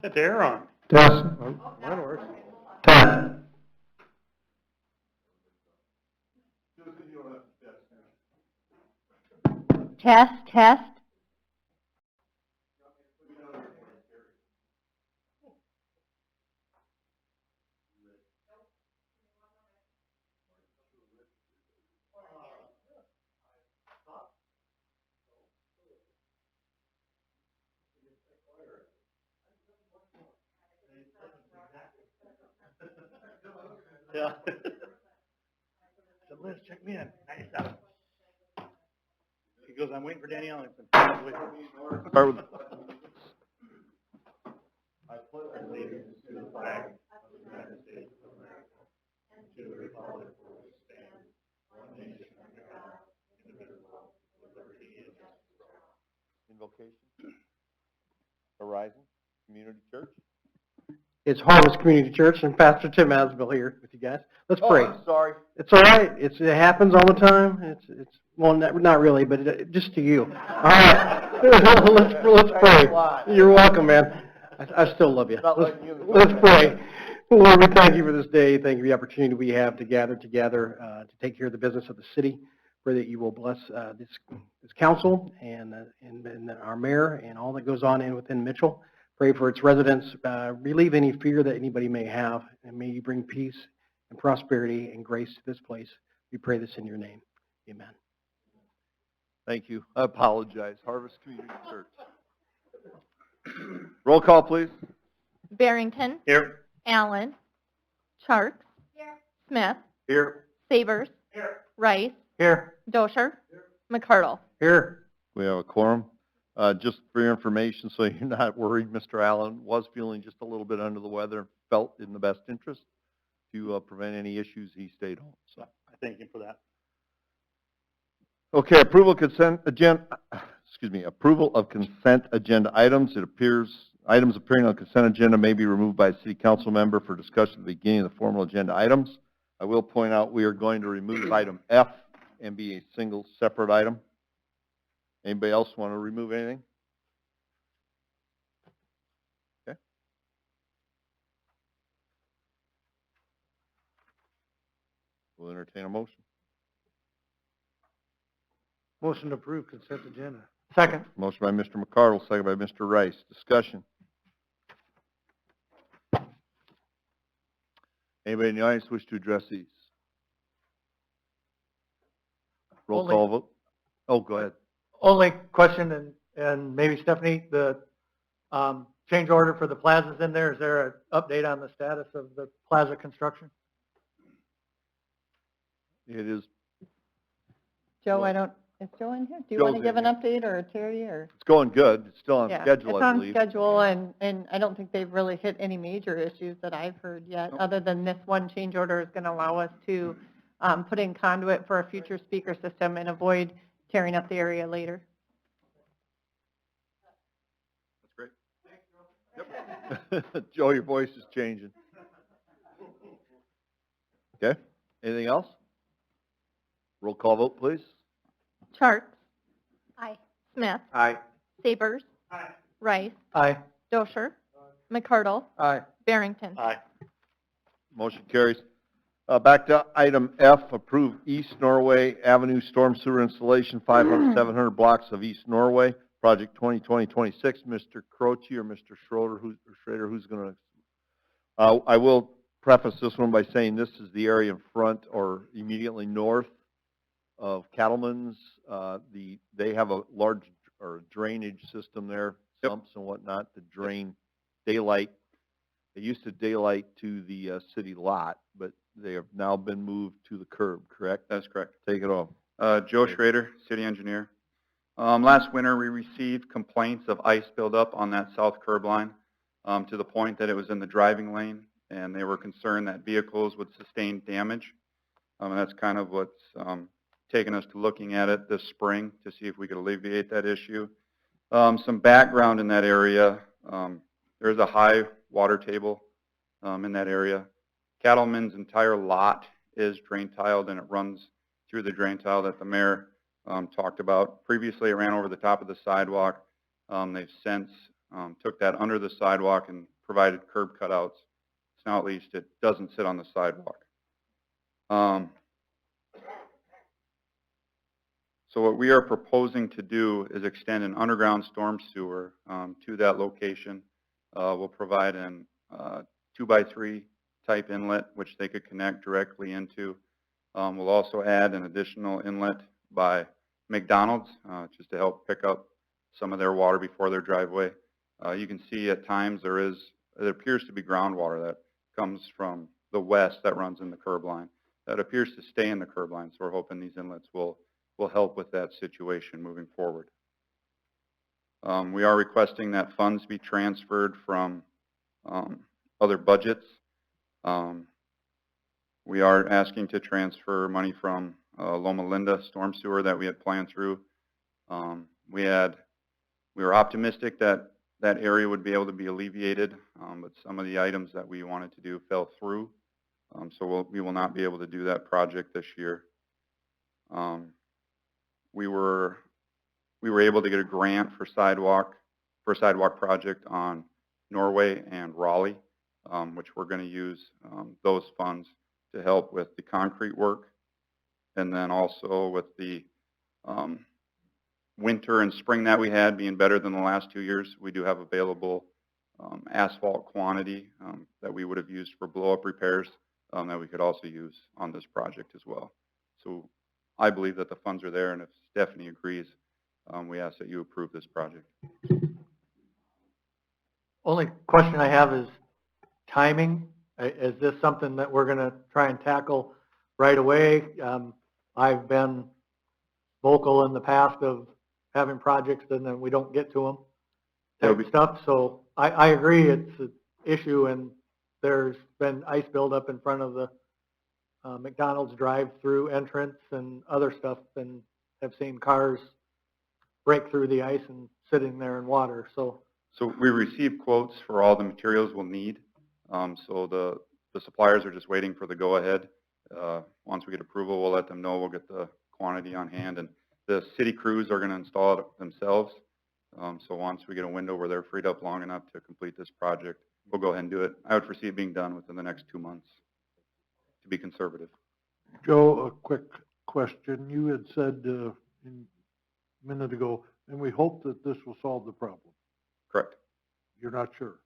That they're on. Test. Mine works. Test. Test, test. Yeah. So Liz, check me in. Nice out. He goes, I'm waiting for Danny Ellington. Start with I pledge allegiance to the flag of the United States of America and to the republic for which it stands, one nation under God, indivisible, with liberty and justice for all. invocation. Horizon Community Church. It's Harvest Community Church and Pastor Tim Asbill here with you guys. Let's Oh, pray. I'm sorry. It's all right. It happens all the time. It's well, not really, but just to you. All right. let's pray. You're welcome, man. I still love you. Not letting you- Let's pray. Lord, we thank you for this day. Thank you for the opportunity we have to gather together to take care of the business of the city. Pray that you will bless this council and our mayor and all that goes on within Mitchell. Pray for its residents. Relieve any fear that anybody may have, and may you bring peace and prosperity and grace to this place. We pray this in your name. Amen. Thank you. I apologize. Harvest Community Church. Roll call, please. Barrington, Here. Allen, Charks, Smith, Here. Sabers, Rice, Here. Dosher, McCardle. Here. We have a quorum. Just for your information, so you're not worried, Mr. Allen was feeling just a little bit under the weather, felt in the best interest to prevent any issues. He stayed home. So, I thank you for that. okay, approval of consent agenda. Approval of consent agenda items. It appears items appearing on consent agenda may be removed by a city council member for discussion at the beginning of the formal agenda items. I will point out we are going to remove item F and be a single separate item. Anybody else want to remove anything? Okay. We'll entertain a motion. Motion to approve consent agenda. Second. Motion by Mr. McCardle, second by Mr. Rice. Discussion. Anybody in the audience wish to address these? Roll Only- call vote. Oh, go ahead. Only question, and maybe Stephanie, the change order for the plazas in there, is there an update on the status of the plaza construction? It is, Joe, Well- is Joe in here? Do you Joe's want to give in an update, or Terry, or? it's going good. It's still on Yeah, schedule, I it's believe. on schedule, and I don't think they've really hit any major issues that I've heard yet, Nope. other than this one change order is going to allow us to put in conduit for a future speaker system and avoid tearing up the area later. That's great. Yep. Joe, your voice is changing. Okay. Anything else? Roll call vote, please. Charts. Aye. Smith. Aye. Sabers. Aye. Rice. Aye. Dosher. McCardle. Aye. Barrington. Aye. Motion carries. Back to item F, approve East Norway Avenue Storm Sewer Installation, 500, 700 blocks of East Norway, project 2020-26. Mr. Croce or Mr. Schroeder, who's going to? I will preface this one by saying this is the area in front or immediately north of Cattleman's. They have a large drainage system there, sumps and whatnot, to drain daylight. They used to daylight to the city lot, but they have now been moved to the curb, correct? That's correct. Take it off. Joe Schrader, city engineer. Last winter, we received complaints of ice buildup on that south curb line to the point that it was in the driving lane, and they were concerned that vehicles would sustain damage. And that's kind of what's taken us to looking at it this spring to see if we could alleviate that issue. Some background in that area, there's a high water table in that area. Cattleman's entire lot is drain tiled, and it runs through the drain tile that the mayor talked about. Previously, it ran over the top of the sidewalk. They've since took that under the sidewalk and provided curb cutouts. So now at least it doesn't sit on the sidewalk. So what we are proposing to do is extend an underground storm sewer to that location. We'll provide an 2x3 type inlet, which they could connect directly into. We'll also add an additional inlet by McDonald's, just to help pick up some of their water before their driveway. You can see at times there appears to be groundwater that comes from the west that runs in the curb line. That appears to stay in the curb line, so we're hoping these inlets will help with that situation moving forward. We are requesting that funds be transferred from other budgets. We are asking to transfer money from Loma Linda storm sewer that we had planned through. We were optimistic that that area would be able to be alleviated, but some of the items that we wanted to do fell through. So we will not be able to do that project this year. We were able to get a grant for a sidewalk project on Norway and Raleigh, which we're going to use those funds to help with the concrete work, and then also with the winter and spring that we had being better than the last 2 years. We do have available asphalt quantity that we would have used for blow-up repairs that we could also use on this project as well. So I believe that the funds are there, and if Stephanie agrees, we ask that you approve this project. Only question I have is timing. Is this something that we're going to try and tackle right away? I've been vocal in the past of having projects and then we don't get to them type stuff. So I agree it's an issue, and there's been ice buildup in front of the McDonald's drive-through entrance and other stuff, and have seen cars break through the ice and sitting there in water. So we received quotes for all the materials we'll need. So the suppliers are just waiting for the go-ahead. Once we get approval, we'll let them know. We'll get the quantity on hand, and the city crews are going to install it themselves. So once we get a window where they're freed up long enough to complete this project, we'll go ahead and do it. I would foresee it being done within the next 2 months, to be conservative. Joe, a quick question. You had said a minute ago, and we hope that this will solve the problem. Correct. You're not sure?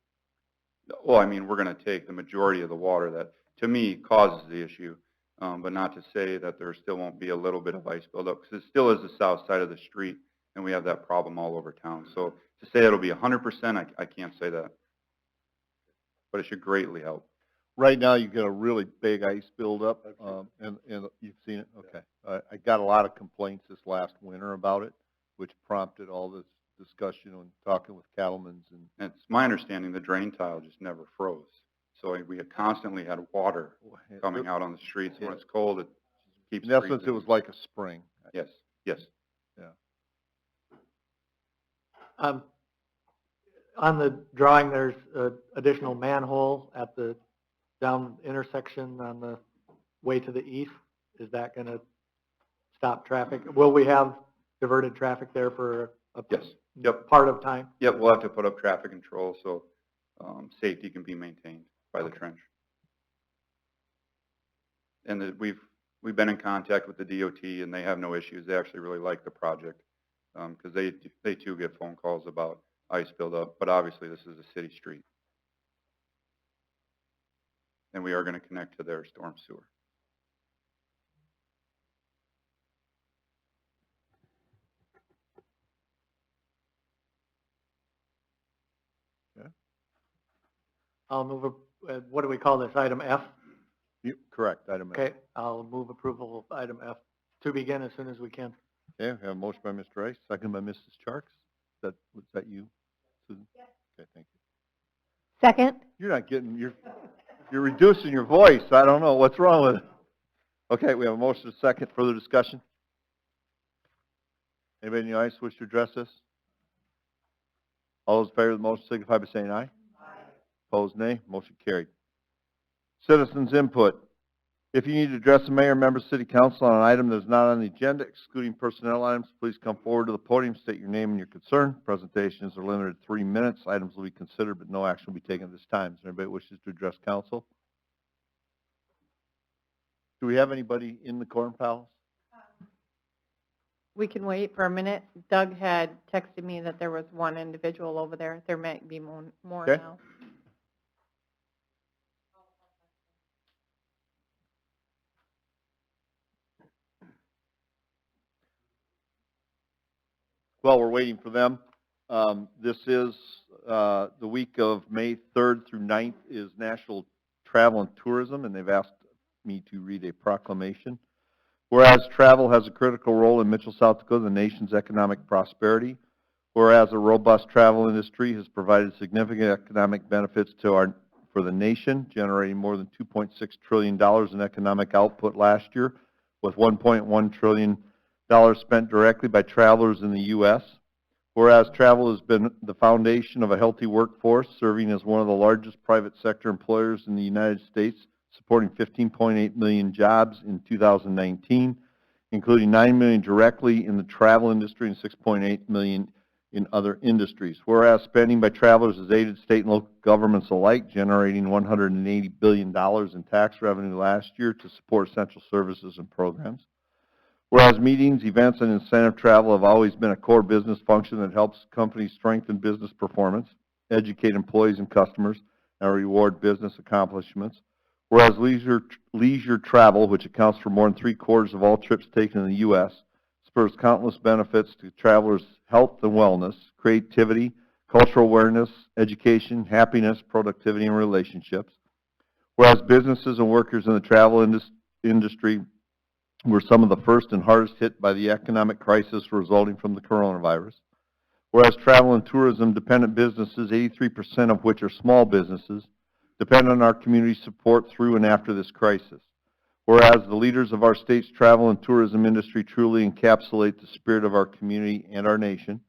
Well, I mean, we're going to take the majority of the water that, to me, causes the issue, but not to say that there still won't be a little bit of ice buildup, because it still is the south side of the street, and we have that problem all over town. So to say it'll be 100%, I can't say that, but it should greatly help. Right now, you get a really big ice buildup, and you've seen it? Okay. I got a lot of complaints this last winter about it, which prompted all this discussion and talking with cattlemen's. And it's my understanding the drain tile just never froze. So we had constantly had water coming out on the streets. When it's cold, it keeps In essence, freezing. it was like a spring. Yes, yes. on the drawing, there's an additional manhole at the down intersection on the way to the east. Is that going to stop traffic? Will we have diverted traffic there for a Yes. Yep. part of time? Yep, we'll have to put up traffic control so safety can be maintained by the trench. And we've been in contact with the DOT, and they have no issues. They actually really like the project because they too get phone calls about ice buildup. But obviously, this is a city street, and we are going to connect to their storm sewer. I'll move, what do we call this, item F? Correct, item F. Okay, I'll move approval of item F to begin as soon as we can. Okay, we have a motion by Mr. Rice, second by Mrs. Charks. Was that you, Susan? Yes. Okay, thank you. Second? You're not getting, you're reducing your voice. I don't know what's wrong with it. Okay, we have a motion and a second. Further discussion? Anybody in the audience wish to address this? All those in favor of the motion signify by saying aye. Opposed, nay. Motion carried. Citizens input. If you need to address the mayor or member of city council on an item that is not on the agenda, excluding personnel items, please come forward to the podium, state your name and your concern. Presentations are limited to 3 minutes. Items will be considered, but no action will be taken at this time. Is there anybody who wishes to address council? Do we have anybody in the Corn Palace? We can wait for a minute. Doug had texted me that there was one individual over there. There might be more Okay. now. While we're waiting for them, this is the week of May 3rd through 9th is National Travel and Tourism, and they've asked me to read a proclamation. Whereas travel has a critical role in Mitchell, South Dakota, the nation's economic prosperity. Whereas a robust travel industry has provided significant economic benefits for the nation, generating more than $2.6 trillion in economic output last year, with $1.1 trillion spent directly by travelers in the U.S. Whereas travel has been the foundation of a healthy workforce, serving as one of the largest private sector employers in the United States, supporting 15.8 million jobs in 2019, including 9 million directly in the travel industry and 6.8 million in other industries. Whereas spending by travelers has aided state and local governments alike, generating $180 billion in tax revenue last year to support essential services and programs. Whereas meetings, events, and incentive travel have always been a core business function that helps companies strengthen business performance, educate employees and customers, and reward business accomplishments. Whereas leisure travel, which accounts for more than 3/4 of all trips taken in the U.S., spurs countless benefits to travelers' health and wellness, creativity, cultural awareness, education, happiness, productivity, and relationships. Whereas businesses and workers in the travel industry were some of the first and hardest hit by the economic crisis resulting from the coronavirus. Whereas travel and tourism dependent businesses, 83% of which are small businesses, depend on our community support through and after this crisis. Whereas the leaders of our state's travel and tourism industry truly encapsulate the spirit of our community and our nation.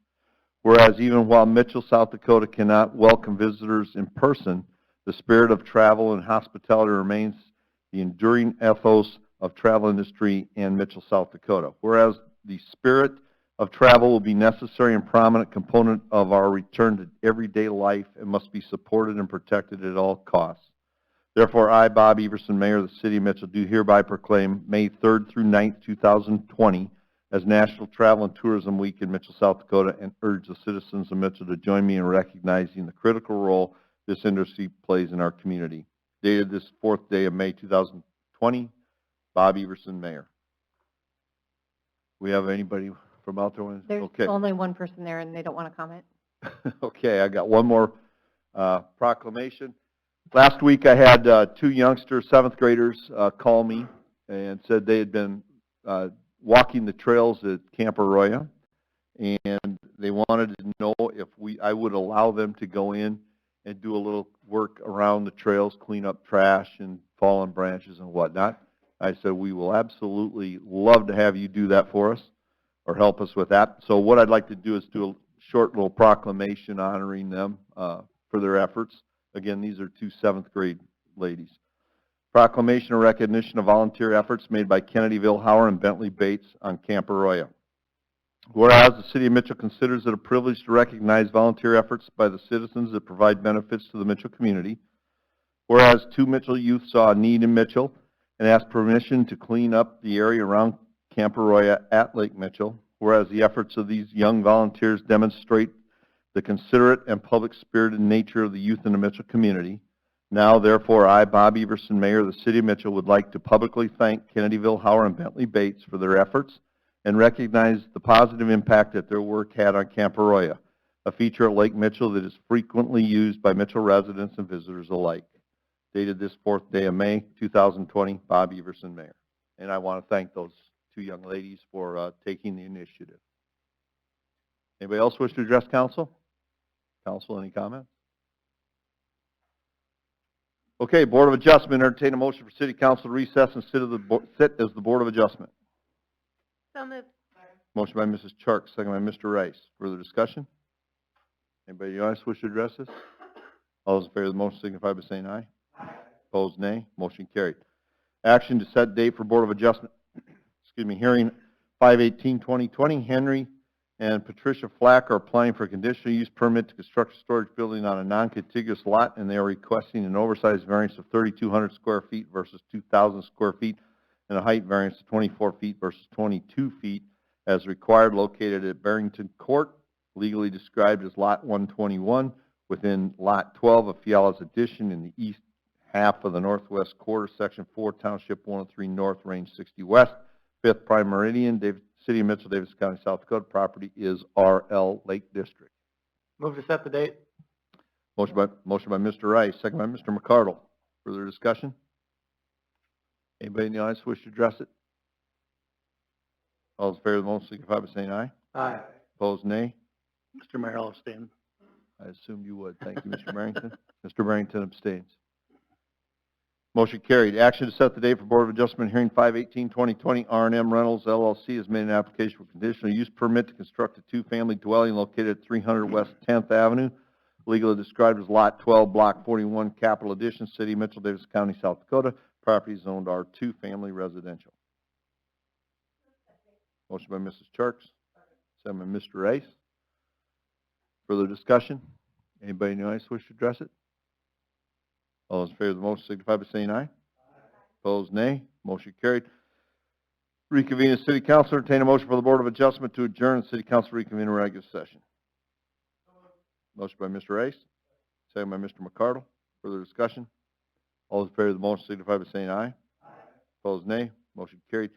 Whereas even while Mitchell, South Dakota cannot welcome visitors in person, the spirit of travel and hospitality remains the enduring ethos of travel industry in Mitchell, South Dakota. Whereas the spirit of travel will be necessary and prominent component of our return to everyday life and must be supported and protected at all costs. Therefore, I, Bob Everson, Mayor of the City of Mitchell, do hereby proclaim May 3rd through 9th, 2020 as National Travel and Tourism Week in Mitchell, South Dakota, and urge the citizens of Mitchell to join me in recognizing the critical role this industry plays in our community. Dated this 4th day of May 2020, Bob Everson, Mayor. We have anybody from out there? There's Okay. only one person there, and they don't want to comment. Okay, I got one more proclamation. Last week I had 2 youngsters, 7th graders, call me and said they had been walking the trails at Camp Arroyo, and they wanted to know if I would allow them to go in and do a little work around the trails, clean up trash and fallen branches and whatnot. I said, we will absolutely love to have you do that for us or help us with that. So what I'd like to do is do a short little proclamation honoring them for their efforts. Again, these are 2 7th grade ladies. Proclamation of recognition of volunteer efforts made by Kennedy Vilhauer and Bentley Bates on Camp Arroyo. Whereas the City of Mitchell considers it a privilege to recognize volunteer efforts by the citizens that provide benefits to the Mitchell community. Whereas 2 Mitchell youth saw a need in Mitchell and asked permission to clean up the area around Camp Arroyo at Lake Mitchell. Whereas the efforts of these young volunteers demonstrate the considerate and public-spirited nature of the youth in the Mitchell community. Now, therefore, I, Bob Everson, Mayor of the City of Mitchell, would like to publicly thank Kennedy Vilhauer and Bentley Bates for their efforts and recognize the positive impact that their work had on Camp Arroyo, a feature of Lake Mitchell that is frequently used by Mitchell residents and visitors alike. Dated this 4th day of May, 2020, Bob Everson, Mayor. And I want to thank those 2 young ladies for taking the initiative. Anybody else wish to address council? Council, any comments? Okay, Board of Adjustment, entertain a motion for City Council to recess and sit as the Board of Adjustment. So moved. Motion by Mrs. Chark, second by Mr. Rice. Further discussion? Anybody else wish to address this? All those in favor of the motion signify by saying aye. Opposed, nay. Motion carried. Action to set date for Board of Adjustment, hearing 5/18/2020. Henry and Patricia Flack are applying for a conditional use permit to construct a storage building on a non-contiguous lot, and they are requesting an oversized variance of 3,200 square feet versus 2,000 square feet, and a height variance of 24 feet versus 22 feet as required, located at Barrington Court, legally described as Lot 121, within Lot 12 of Fiala's Addition in the east half of the northwest quarter, Section 4, Township 103 North, Range 60 West, 5th Prime Meridian, City of Mitchell, Davis County, South Dakota. Property is RL Lake District. Move to set the date. Motion by Mr. Rice, second by Mr. McCardle. Further discussion? Anybody in the audience wish to address it? All those in favor of the motion signify by saying aye. Aye. Opposed, nay. Mr. Mayor, I'll abstain. I assumed you would. Thank you, Mr. Barrington. Mr. Barrington abstains. Motion carried. Action to set the date for Board of Adjustment hearing 5/18/2020. R&M Rentals LLC has made an application for conditional use permit to construct a two-family dwelling located at 300 West 10th Avenue, legally described as Lot 12, Block 41, Capital Addition, City of Mitchell, Davis County, South Dakota. Property is zoned R2, family residential. Motion by Mrs. Charks, second by Mr. Rice. Further discussion? Anybody in the audience wish to address it? All those in favor of the motion signify by saying aye. Opposed, nay. Motion carried. Reconvene the City Council. Entertain a motion for the Board of Adjustment to adjourn the City Council reconvene in regular session. Motion by Mr. Rice, second by Mr. McCardle. Further discussion? All those in favor of the motion signify by saying aye. Opposed, nay. Motion carried.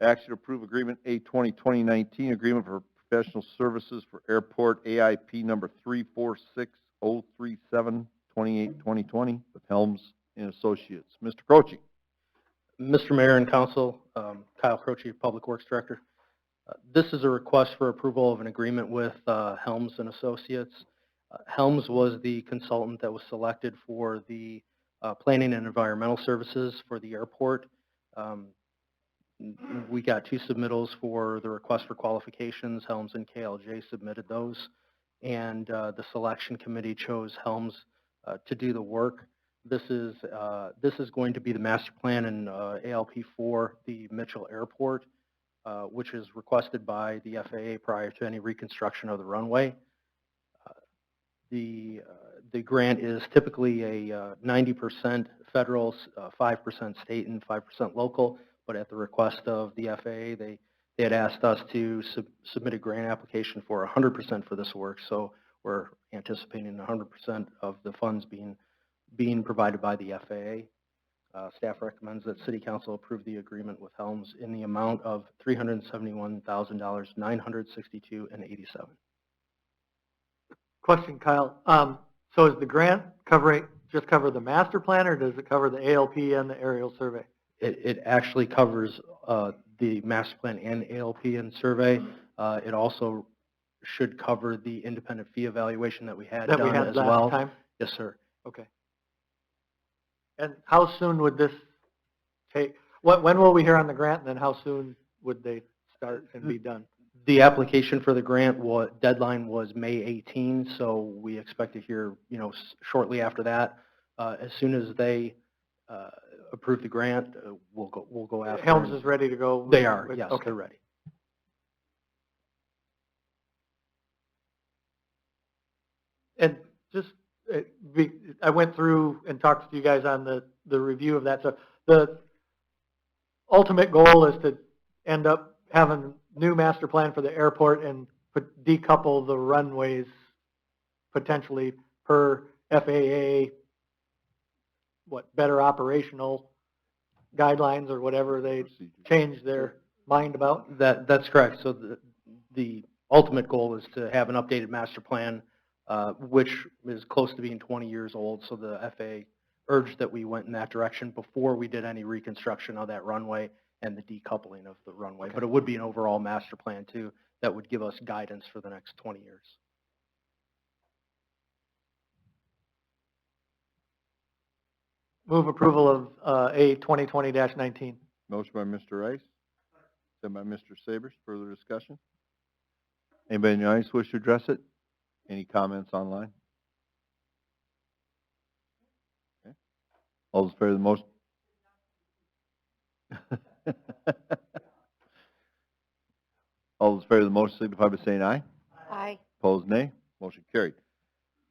Action to approve Agreement A20-2019, Agreement for Professional Services for Airport AIP number 346-037-28-2020 with Helms and Associates. Mr. Croce. Mr. Mayor and Council, Kyle Croce, Public Works Director. This is a request for approval of an agreement with Helms and Associates. Helms was the consultant that was selected for the planning and environmental services for the airport. We got 2 submittals for the request for qualifications. Helms and KLJ submitted those, and the selection committee chose Helms to do the work. This is going to be the master plan in ALP for the Mitchell Airport, which is requested by the FAA prior to any reconstruction of the runway. The grant is typically a 90% federal, 5% state, and 5% local. But at the request of the FAA, they had asked us to submit a grant application for 100% for this work. So we're anticipating 100% of the funds being provided by the FAA. Staff recommends that City Council approve the agreement with Helms in the amount of $371,962.87. Question, Kyle. So is the grant just cover the master plan, or does it cover the ALP and the aerial survey? It actually covers the master plan and ALP and survey. It also should cover the independent fee evaluation that we had done as well. Last time? Yes, sir. Okay. And how soon would this take? When will we hear on the grant, and then how soon would they start and be done? The application for the grant deadline was May 18, so we expect to hear, shortly after that. As soon as they approve the grant, we'll go after. Helms is ready to go? They are, yes, okay. They're ready. And just, I went through and talked to you guys on the review of that. So the ultimate goal is to end up having a new master plan for the airport and decouple the runways potentially per FAA, better operational guidelines or whatever they change their mind about? That's correct. So the ultimate goal is to have an updated master plan, which is close to being 20 years old. So the FAA urged that we went in that direction before we did any reconstruction of that runway and the decoupling of the runway. Okay. But it would be an overall master plan, too, that would give us guidance for the next 20 years. Move approval of A 2020-19. Motion by Mr. Rice, second by Mr. Sabers. Further discussion? Anybody in the audience wish to address it? Any comments online? Okay. All those in favor of the motion? All those in favor of the motion signify by saying aye. Aye. Opposed, nay. Motion carried.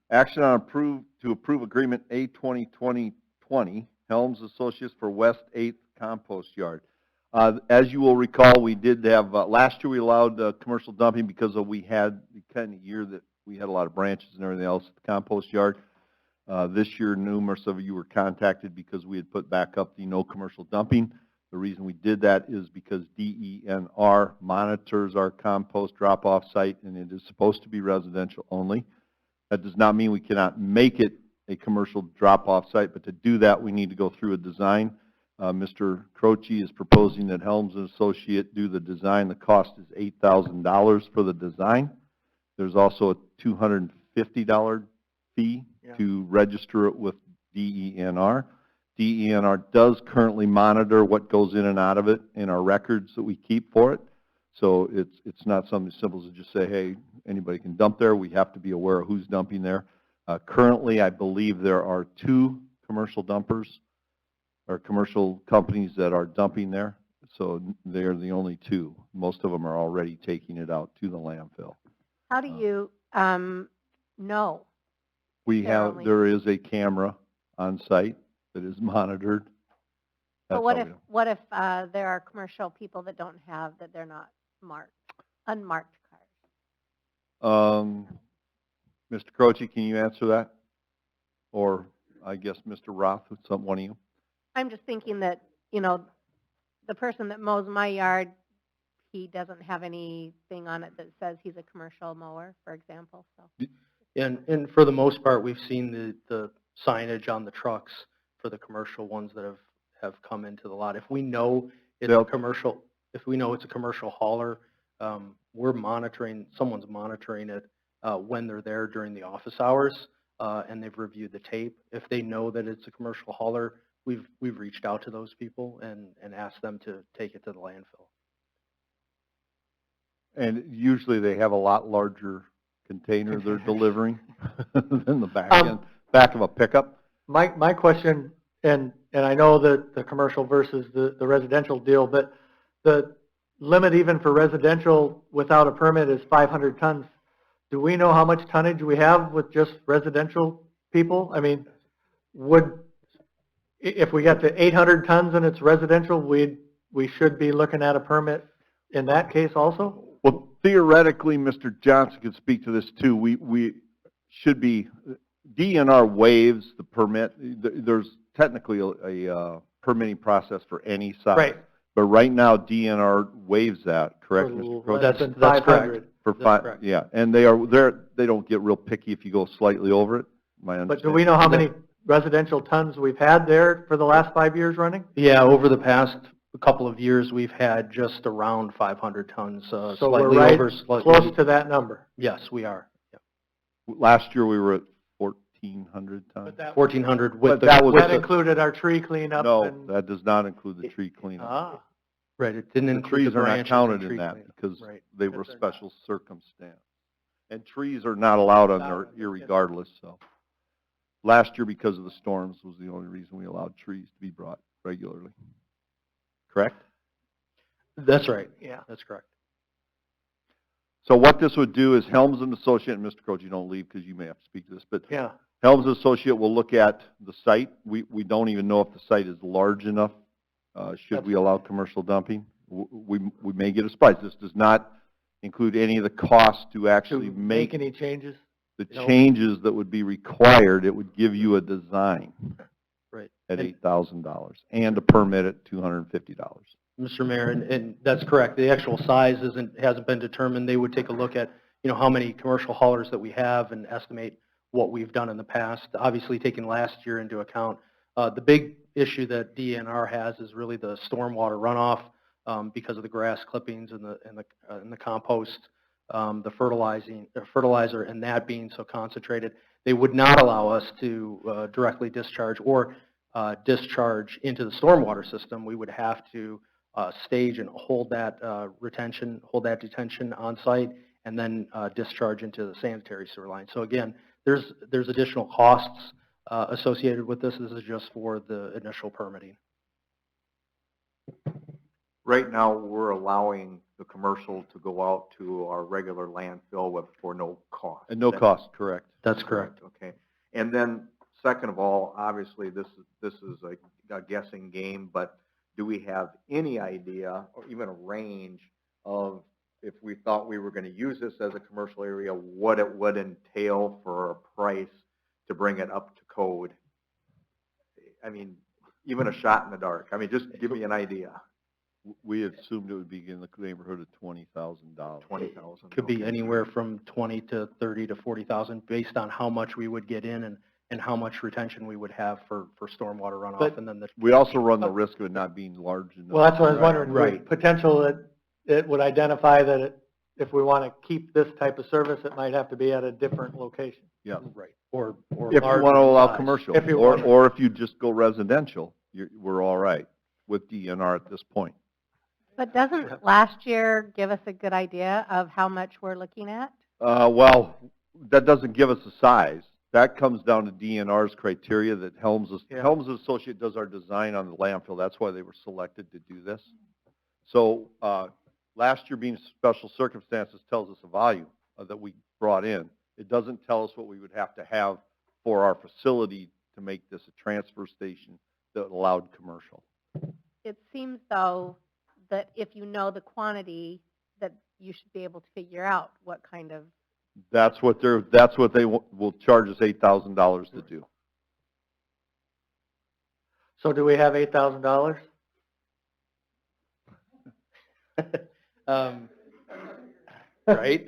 Action on to approve agreement A 2020 Helms Associates for West 8th Compost Yard. As you will recall, we did have, last year we allowed commercial dumping because we had the kind of year that we had a lot of branches and everything else at the compost yard. This year, numerous of you were contacted because we had put back up the no commercial dumping. The reason we did that is because DENR monitors our compost drop-off site, and it is supposed to be residential only. That does not mean we cannot make it a commercial drop-off site, but to do that, we need to go through a design. Mr. Croce is proposing that Helms & Associate do the design. The cost is $8,000 for the design. There's also a $250 fee to register it with DENR. DENR does currently monitor what goes in and out of it in our records that we keep for it. So it's not something as simple as just say, hey, anybody can dump there. We have to be aware of who's dumping there. Currently, I believe there are 2 commercial dumpers or commercial companies that are dumping there. So they're the only 2. Most of them are already taking it out to the landfill. How do you know? There is a camera on site that is monitored. But That's what how if there are commercial people that don't have, that they're not marked, unmarked cars? Mr. Croce, can you answer that? Or I guess Mr. Roth, one of you? I'm just thinking that, you know, the person that mows my yard, he doesn't have anything on it that says he's a commercial mower, for example, so. And for the most part, we've seen the signage on the trucks for the commercial ones that have come into the lot. If we know it's a commercial, hauler, we're monitoring, someone's monitoring it when they're there during the office hours, and they've reviewed the tape. If they know that it's a commercial hauler, we've reached out to those people and asked them to take it to the landfill. And usually they have a lot larger container they're delivering than the back of a pickup. My question, and I know that the commercial versus the residential deal, but the limit even for residential without a permit is 500 tons. Do we know how much tonnage we have with just residential people? I mean, if we got to 800 tons and it's residential, we should be looking at a permit in that case also? Well, theoretically, Mr. Johnson could speak to this too. We should be, DNR waives the permit. There's technically a permitting process for any size. Right. But right now, DNR waives that, correct, Mr. Croce? Less than That's 500. For That's 5, correct. yeah, and they don't get real picky if you go slightly over it, my understanding. But do we know how many residential tons we've had there for the last 5 years running? Yeah, over the past couple of years, we've had just around 500 tons, So slightly we're right over, slightly. close to that number. Yes, we are. Yep. Last year, we were at 1,400 tons. 1,400 with But the, that was That the- included our tree cleanup No, and... that does not include the tree cleanup. Ah, right, it didn't The include trees the are not branches counted and in tree that cleanup. because Right. they were Because they're special circumstance. And trees are not allowed on there Allowed. irregardless, so. Last year, because of the storms, was the only reason we allowed trees to be brought regularly. Correct? That's right. yeah. That's correct. So what this would do is Helms and Associate, and Mr. Croce, you don't leave because you may have to speak to this, but Yeah. Helms and Associate will look at the site. We don't even know if the site is large enough. Should we allow commercial dumping? We may get a surprise. This does not include any of the costs to actually To make any changes? the No. changes that would be required. It would give you a design Right. at And- $8,000 and a permit at $250. Mr. Mayor, and that's correct. The actual size hasn't been determined. They would take a look at, how many commercial haulers that we have and estimate what we've done in the past, obviously taking last year into account. The big issue that DNR has is really the stormwater runoff because of the grass clippings and the compost, the fertilizer, and that being so concentrated. They would not allow us to directly discharge or discharge into the stormwater system. We would have to stage and hold that detention on site, and then discharge into the sanitary sewer line. So again, there's additional costs associated with this. This is just for the initial permitting. right now, we're allowing the commercial to go out to our regular landfill for no cost. And no cost, correct. That's correct. Okay. And then, second of all, obviously, this is a guessing game, but do we have any idea, or even a range of, if we thought we were going to use this as a commercial area, what it would entail for a price to bring it up to code? I mean, even a shot in the dark. I mean, just give me an idea. We assumed it would be in the neighborhood of $20,000. 20,000. Could be anywhere from 20 to 30 to 40,000 based on how much we would get in and how much retention we would have for stormwater runoff. But- And then the, We also run the risk of it not being large enough. Well, that's what I was wondering. Right. Potential that it would identify that if we want to keep this type of service, it might have to be at a different location. Yeah. right, or If you larger want to allow size. commercial, If you or, want- or if you just go residential, we're all right with DNR at this point. But doesn't last year give us a good idea of how much we're looking at? Well, that doesn't give us a size. That comes down to DNR's criteria that Helms Yeah. Associate does our design on the landfill. That's why they were selected to do this. So, last year being special circumstances tells us a volume that we brought in. It doesn't tell us what we would have to have for our facility to make this a transfer station that allowed commercial. It seems, though, that if you know the quantity, that you should be able to figure out what kind of, That's what they will charge us $8,000 to do. So do we have $8,000? Right?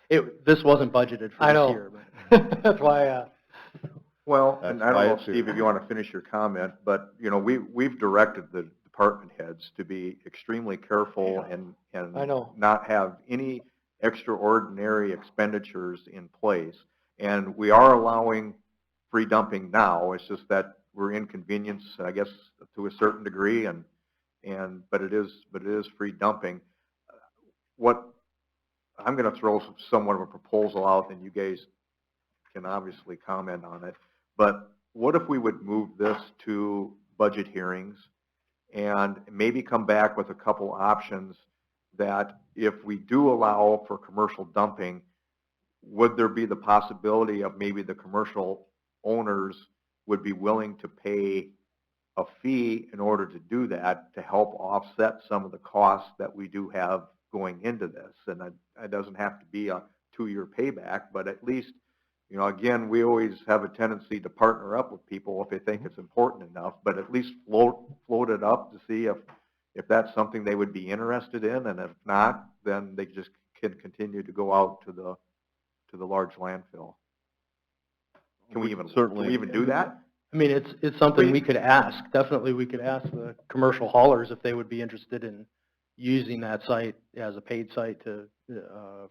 This wasn't budgeted for I this know. year. But That's why, Well, That's and I don't why know, it's here. Steve, if you want to finish your comment, but, you know, we've directed the department heads to be extremely careful and I know. not have any extraordinary expenditures in place. And we are allowing free dumping now. It's just that we're inconvenienced, I guess, to a certain degree, but it is free dumping. What I'm going to throw somewhat of a proposal out, and you guys can obviously comment on it. But what if we would move this to budget hearings and maybe come back with a couple options that if we do allow for commercial dumping, would there be the possibility of maybe the commercial owners would be willing to pay a fee in order to do that, to help offset some of the costs that we do have going into this? And it doesn't have to be a 2-year payback, but at least, you know, again, we always have a tendency to partner up with people if they think it's important enough, but at least float it up to see if that's something they would be interested in, and if not, then they just can continue to go out to the large landfill. Can we even do that? I mean, it's something we could ask. Definitely, we could ask the commercial haulers if they would be interested in using that site as a paid site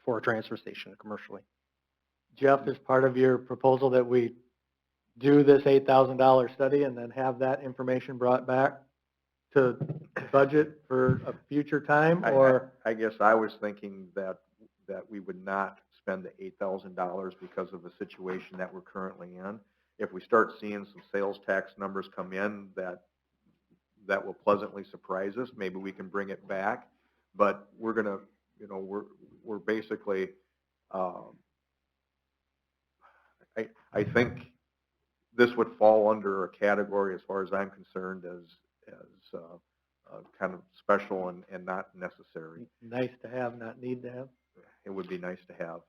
for a transfer station commercially. Jeff, is part of your proposal that we do this $8,000 study and then have that information brought back to budget for a future time, or? I guess I was thinking that we would not spend the $8,000 because of the situation that we're currently in. If we start seeing some sales tax numbers come in that will pleasantly surprise us, maybe we can bring it back. But we're gonna, you know, we're basically, I think this would fall under a category, as far as I'm concerned, as kind of special and not necessary. Nice to have, not need to have. It would be nice to have.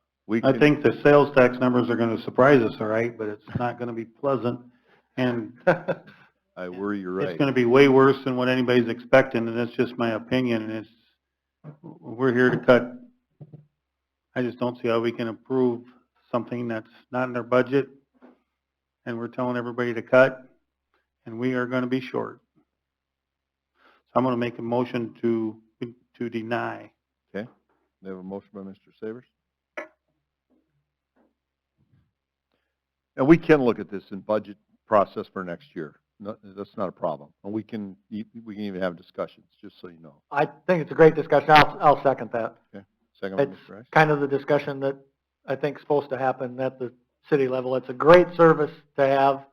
I think the sales tax numbers are going to surprise us, all right, but it's not going to be pleasant. And I worry you're it's right. going to be way worse than what anybody's expecting, and that's just my opinion, and we're here to cut. I just don't see how we can approve something that's not in their budget, and we're telling everybody to cut, and we are going to be short. So I'm going to make a motion to deny. Okay, we have a motion by Mr. Savers. And we can look at this in budget process for next year. No, that's not a problem. And we can even have discussions, just so you know. I think it's a great discussion. I'll second that. Second by It's Mr. Rice. kind of the discussion that I think is supposed to happen at the city level. It's a great service to have,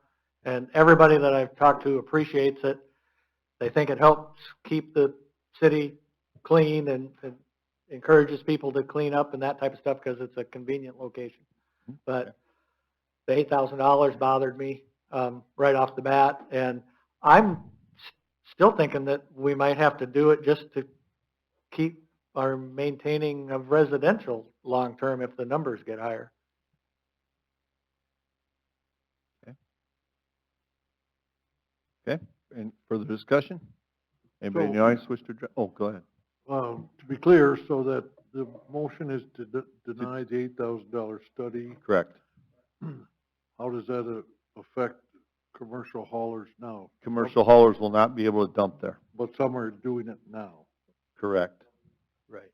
and everybody that I've talked to appreciates it. They think it helps keep the city clean and encourages people to clean up and that type of stuff because it's a convenient location. But the $8,000 bothered me, right off the bat, and I'm still thinking that we might have to do it just to keep our maintaining of residential long-term if the numbers get higher. Okay, and further discussion? Anybody in the So- audience wish to address? Oh, go ahead. To be clear, so that the motion is to deny the $8,000 study, Correct. how does that affect commercial haulers now? Commercial haulers will not be able to dump there. But some are doing it now. Correct. Right.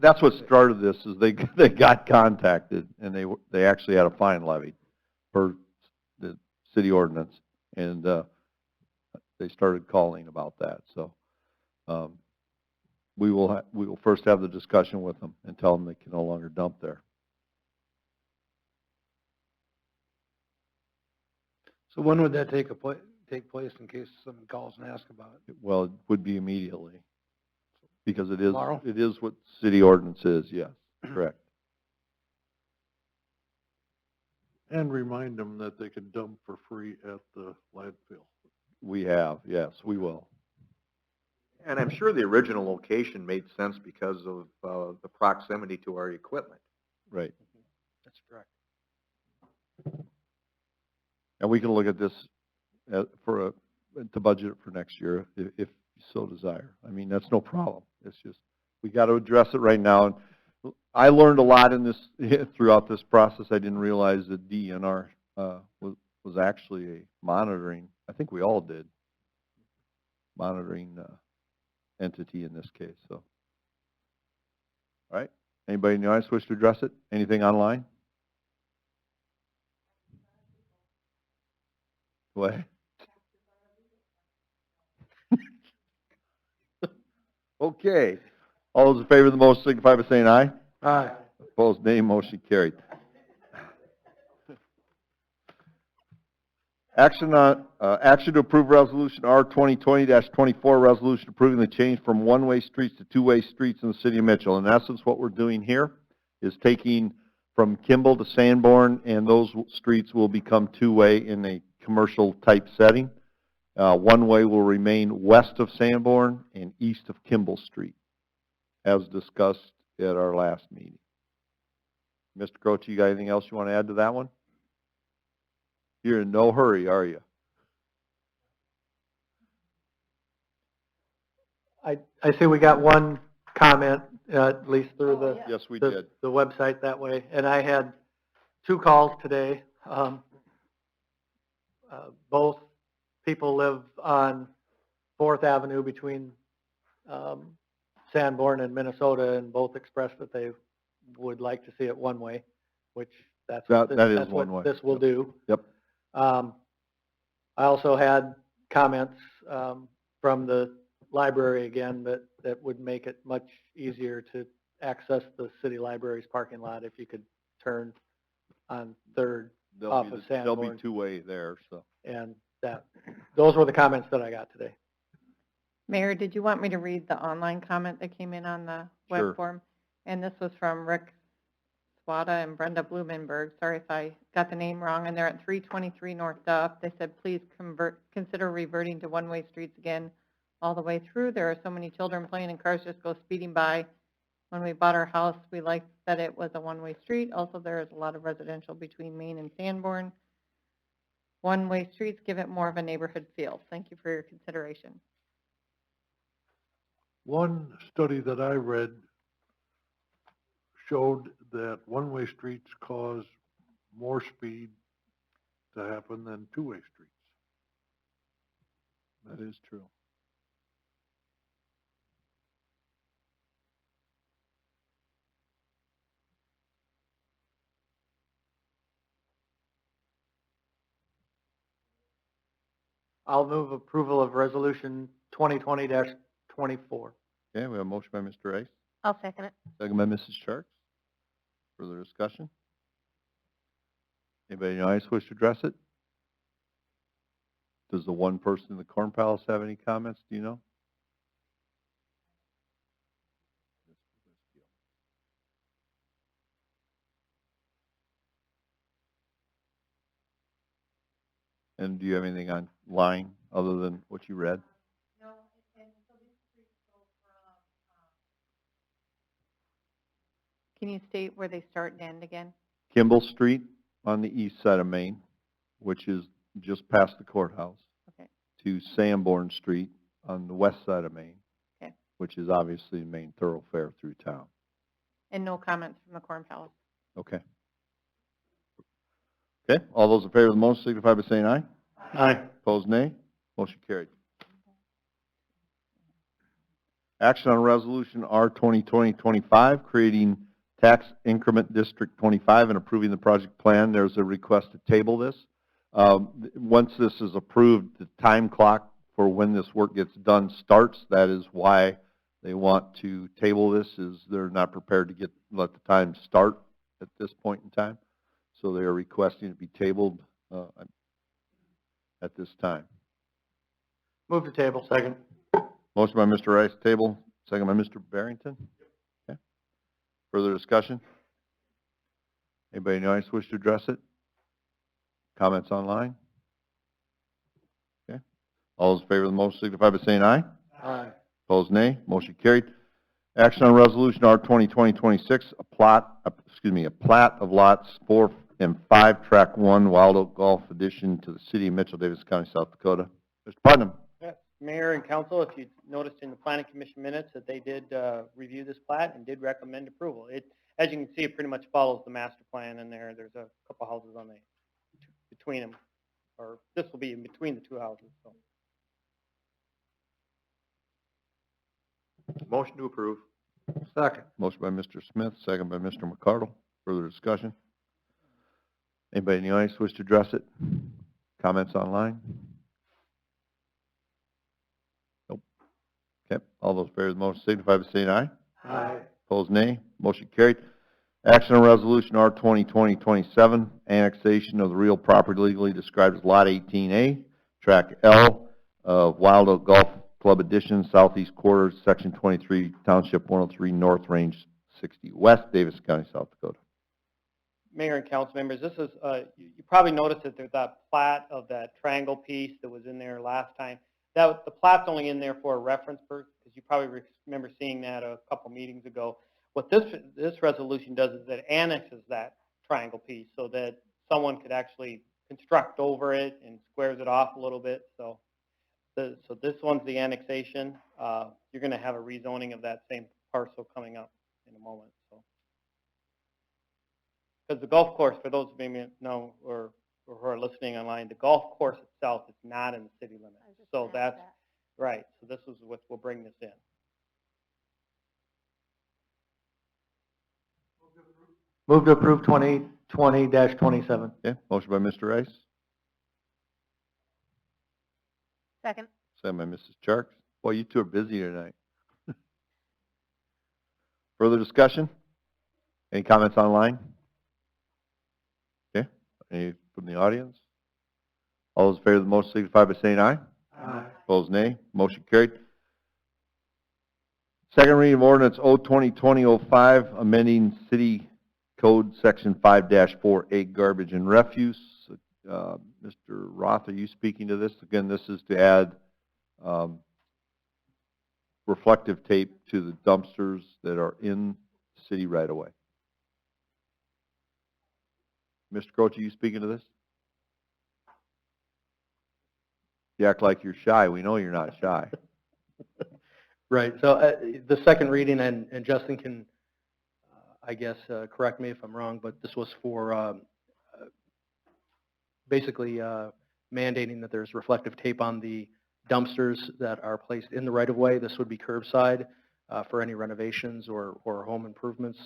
That's what started this, is they got contacted, and they actually had a fine levied per the city ordinance, and, they started calling about that, so, we will first have the discussion with them and tell them they can no longer dump there. So when would that take place in case someone calls and asks about it? Well, it would be immediately, because it is, Tomorrow? it is what city ordinance is, yes, correct. And remind them that they can dump for free at the landfill. We have, yes, we will. And I'm sure the original location made sense because of, the proximity to our equipment. Right. That's correct. And we can look at this to budget it for next year if you so desire. I mean, that's no problem. It's just, we got to address it right now. And I learned a lot in this, throughout this process. I didn't realize that DNR was actually a monitoring, I think we all did, monitoring entity in this case, so. All right. Anybody in the audience wish to address it? Anything online? What? Okay. All those in favor of the motion signify by saying aye. Aye. Opposed, nay. Motion carried. Action to approve resolution R 2020-24, resolution approving the change from one-way streets to two-way streets in the city of Mitchell. In essence, what we're doing here is taking from Kimball to Sanborn, and those streets will become two-way in a commercial-type setting. One-way will remain west of Sanborn and east of Kimball Street, as discussed at our last meeting. Mr. Croce, you got anything else you want to add to that one? You're in no hurry, are you? I see we got one comment, at least through the, Yes, we the did. the website that way, and I had 2 calls today. Both people live on 4th Avenue between Sanborn and Minnesota, and both expressed that they would like to see it one way, which that's what That is that's one what way. this will do. Yep. I also had comments from the library again that would make it much easier to access the city library's parking lot if you could turn on 3rd off of There'll Sanborn. be two-way there, so. And those were the comments that I got today. Mayor, did you want me to read the online comment that came in on the Sure. web form? And this was from Rick Swada and Brenda Blumenberg. Sorry if I got the name wrong. And they're at 323 North Duff. They said, please consider reverting to one-way streets again all the way through. There are so many children playing and cars just go speeding by. When we bought our house, we liked that it was a one-way street. Also, there is a lot of residential between Main and Sanborn. One-way streets give it more of a neighborhood feel. Thank you for your consideration. One study that I read showed that one-way streets cause more speed to happen than two-way streets. That is true. I'll move approval of resolution 2020-24. Okay, we have a motion by Mr. Rice, I'll second it. second by Mrs. Sharks. Further discussion? Anybody in the audience wish to address it? Does the one person in the Corn Palace have any comments, do you know? And do you have anything online other than what you read? No, and so these streets go from, can you state where they start and end again? Kimball Street on the east side of Main, which is just past the courthouse, Okay. to Sanborn Street on the west side of Main, Okay. which is obviously the main thoroughfare through town. And no comments from the Corn Palace. Okay. Okay, all those in favor of the motion signify by saying aye. Aye. Opposed, nay. Motion carried. Action on Resolution R 2020-25, creating Tax Increment District 25 and approving the project plan. There's a request to table this. Once this is approved, the time clock for when this work gets done starts. That is why they want to table this, is they're not prepared to let the time start at this point in time. So they are requesting it be tabled at this time. Move to table. Second. Motion by Mr. Rice, table, second by Mr. Barrington. Okay. Further discussion? Anybody in the audience wish to address it? Comments online? Okay. All those in favor of the motion signify by saying aye. Aye. Opposed, nay. Motion carried. Action on Resolution R 2020-26, a plat of lots 4 and 5, Track 1, Wild Oak Golf Addition to the City of Mitchell, Davis County, South Dakota. Mr. Putnam. Yes, Mayor and Council, if you noticed in the Planning Commission minutes that they did review this plat and did recommend approval. It, as you can see, it pretty much follows the master plan in there. There's a couple houses on between them, or this will be in between the two houses, so. Motion to approve. Second. Motion by Mr. Smith, second by Mr. McCardle. Further discussion? Anybody in the audience wish to address it? Comments online? Nope. Okay. All those in favor of the motion signify by saying aye. Aye. Opposed, nay. Motion carried. Action on Resolution R 2020-27, annexation of the real property legally described as Lot 18A, Track L of Wild Oak Golf Club Addition, Southeast Quarter, Section 23, Township 103 North, Range 60 West, Davis County, South Dakota. Mayor and council members, this is, you probably noticed that there's that plat of that triangle piece that was in there last time. The plat's only in there for a reference purpose, because you probably remember seeing that a couple meetings ago. What this resolution does is it annexes that triangle piece so that someone could actually construct over it and squares it off a little bit. So this one's the annexation. You're going to have a rezoning of that same parcel coming up in a moment. So, because the golf course, for those who maybe know or who are listening online, the golf course itself is not in the city limits. So that's right. So this is what will bring this in. Move to approve 2020-27. Okay. Motion by Mr. Rice, Second. second by Mrs. Charks. Boy, you two are busy tonight. Further discussion? Any comments online? Okay. Any from the audience? All those in favor of the motion signify by saying aye. Aye. Opposed, nay. Motion carried. Second reading of ordinance O 2020-05, amending City Code Section 5-4A, garbage and refuse. Mr. Roth, are you speaking to this? Again, this is to add reflective tape to the dumpsters that are in the city right away. Mr. Croce, are you speaking to this? You act like you're shy. We know you're not shy. Right, so the second reading, and Justin can, I guess, correct me if I'm wrong, but this was for basically mandating that there's reflective tape on the dumpsters that are placed in the right-of-way. This would be curbside for any renovations or home improvements.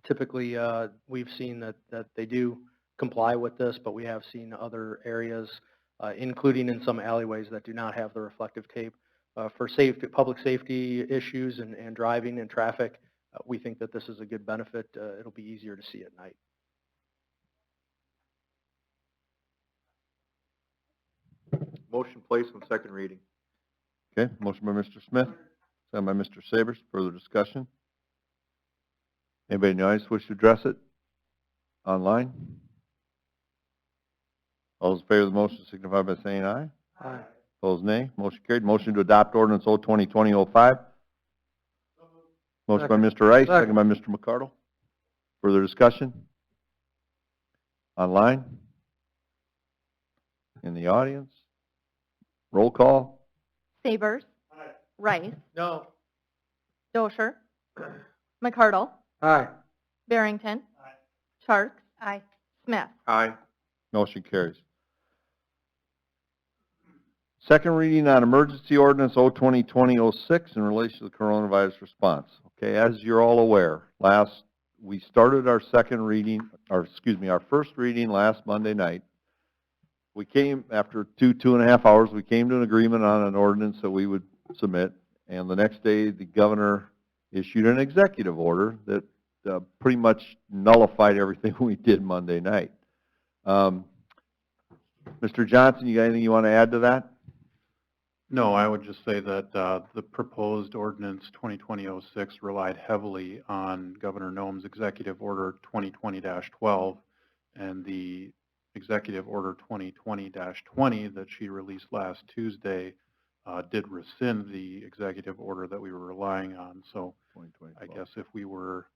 Typically, we've seen that they do comply with this, but we have seen other areas, including in some alleyways, that do not have the reflective tape. For public safety issues and driving and traffic, we think that this is a good benefit. It'll be easier to see at night. Motion placed on second reading. Okay, motion by Mr. Smith, second by Mr. Sabers. Further discussion? Anybody in the audience wish to address it? Online? All those in favor of the motion signify by saying aye. Aye. Opposed, nay. Motion carried. Motion to adopt ordinance O 2020-05. Motion by Mr. Rice, second by Mr. McCardle. Further discussion? Online? In the audience? Roll call? Sabers. Rice. No. Dosher. McCardle. Aye. Barrington. Sharks. Aye. Smith. Aye. Motion carries. Second reading on emergency ordinance O 2020-06 in relation to the coronavirus response. Okay, as you're all aware, we started our our first reading last Monday night. We came, after two and a half hours, we came to an agreement on an ordinance that we would submit, and the next day, the governor issued an executive order that pretty much nullified everything we did Monday night. Mr. Johnson, you got anything you want to add to that? No, I would just say that the proposed ordinance 2020-06 relied heavily on Governor Noem's Executive Order 2020-12 and the Executive Order 2020-20 that she released last Tuesday did rescind the executive order that we were relying on. So I guess if we were